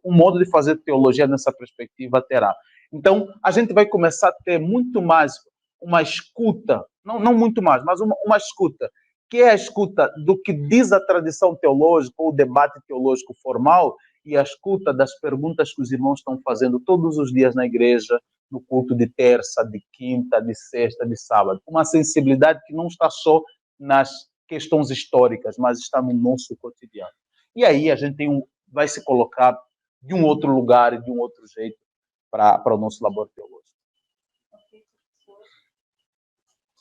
modo de fazer teologia nessa perspectiva terá. Então, a gente vai começar a ter muito mais uma escuta, não muito mais, mas uma escuta, que é a escuta do que diz a tradição teológica ou o debate teológico formal, e a escuta das perguntas que os irmãos estão fazendo todos os dias na igreja, no culto de terça, de quinta, de sexta, de sábado. Uma sensibilidade que não está só nas questões históricas, mas está no nosso cotidiano. E aí a gente vai se colocar de um outro lugar e de um outro jeito para o nosso labor teológico.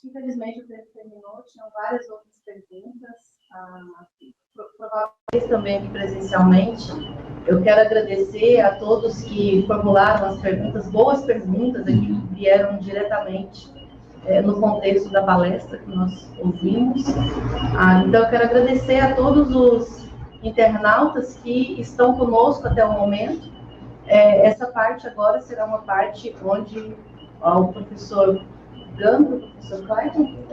Infelizmente o tempo terminou, tinham várias outras perguntas, provavelmente também aqui presencialmente. Eu quero agradecer a todos que formularam as perguntas, boas perguntas aqui, que vieram diretamente no contexto da palestra que nós ouvimos. Então, eu quero agradecer a todos os internautas que estão conosco até o momento. Essa parte agora será uma parte onde o professor Gandro,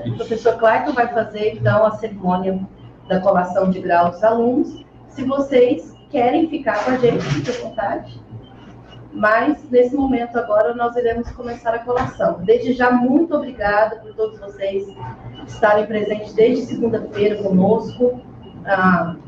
o professor Clayton vai fazer, então, a cerimônia da colação de grau dos alunos. Se vocês querem ficar com a gente, fique à vontade. Mas, nesse momento agora, nós iremos começar a colação. Desde já, muito obrigada por todos vocês estarem presentes desde segunda-feira conosco,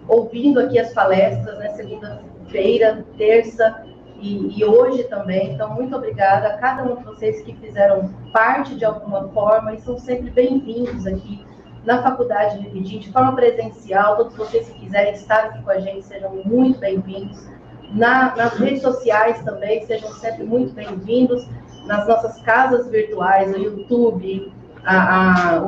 ouvindo aqui as palestras, né, segunda-feira, terça e hoje também. Então, muito obrigada a cada um de vocês que fizeram parte de alguma forma e são sempre bem-vindos aqui na Faculdade de Revidim, de forma presencial. Todos vocês que quiserem estar aqui com a gente, sejam muito bem-vindos. Nas redes sociais também, sejam sempre muito bem-vindos. Nas nossas casas virtuais, o YouTube,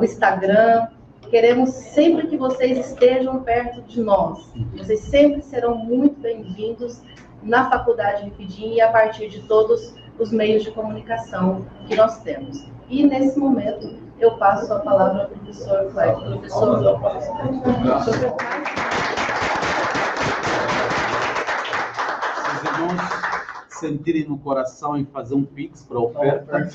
o Instagram. Queremos sempre que vocês estejam perto de nós. Vocês sempre serão muito bem-vindos na Faculdade de Revidim e a partir de todos os meios de comunicação que nós temos. E, nesse momento, eu passo a palavra ao professor Clayton. Professor, Se os irmãos sentirem no coração em fazer um pix para a oferta,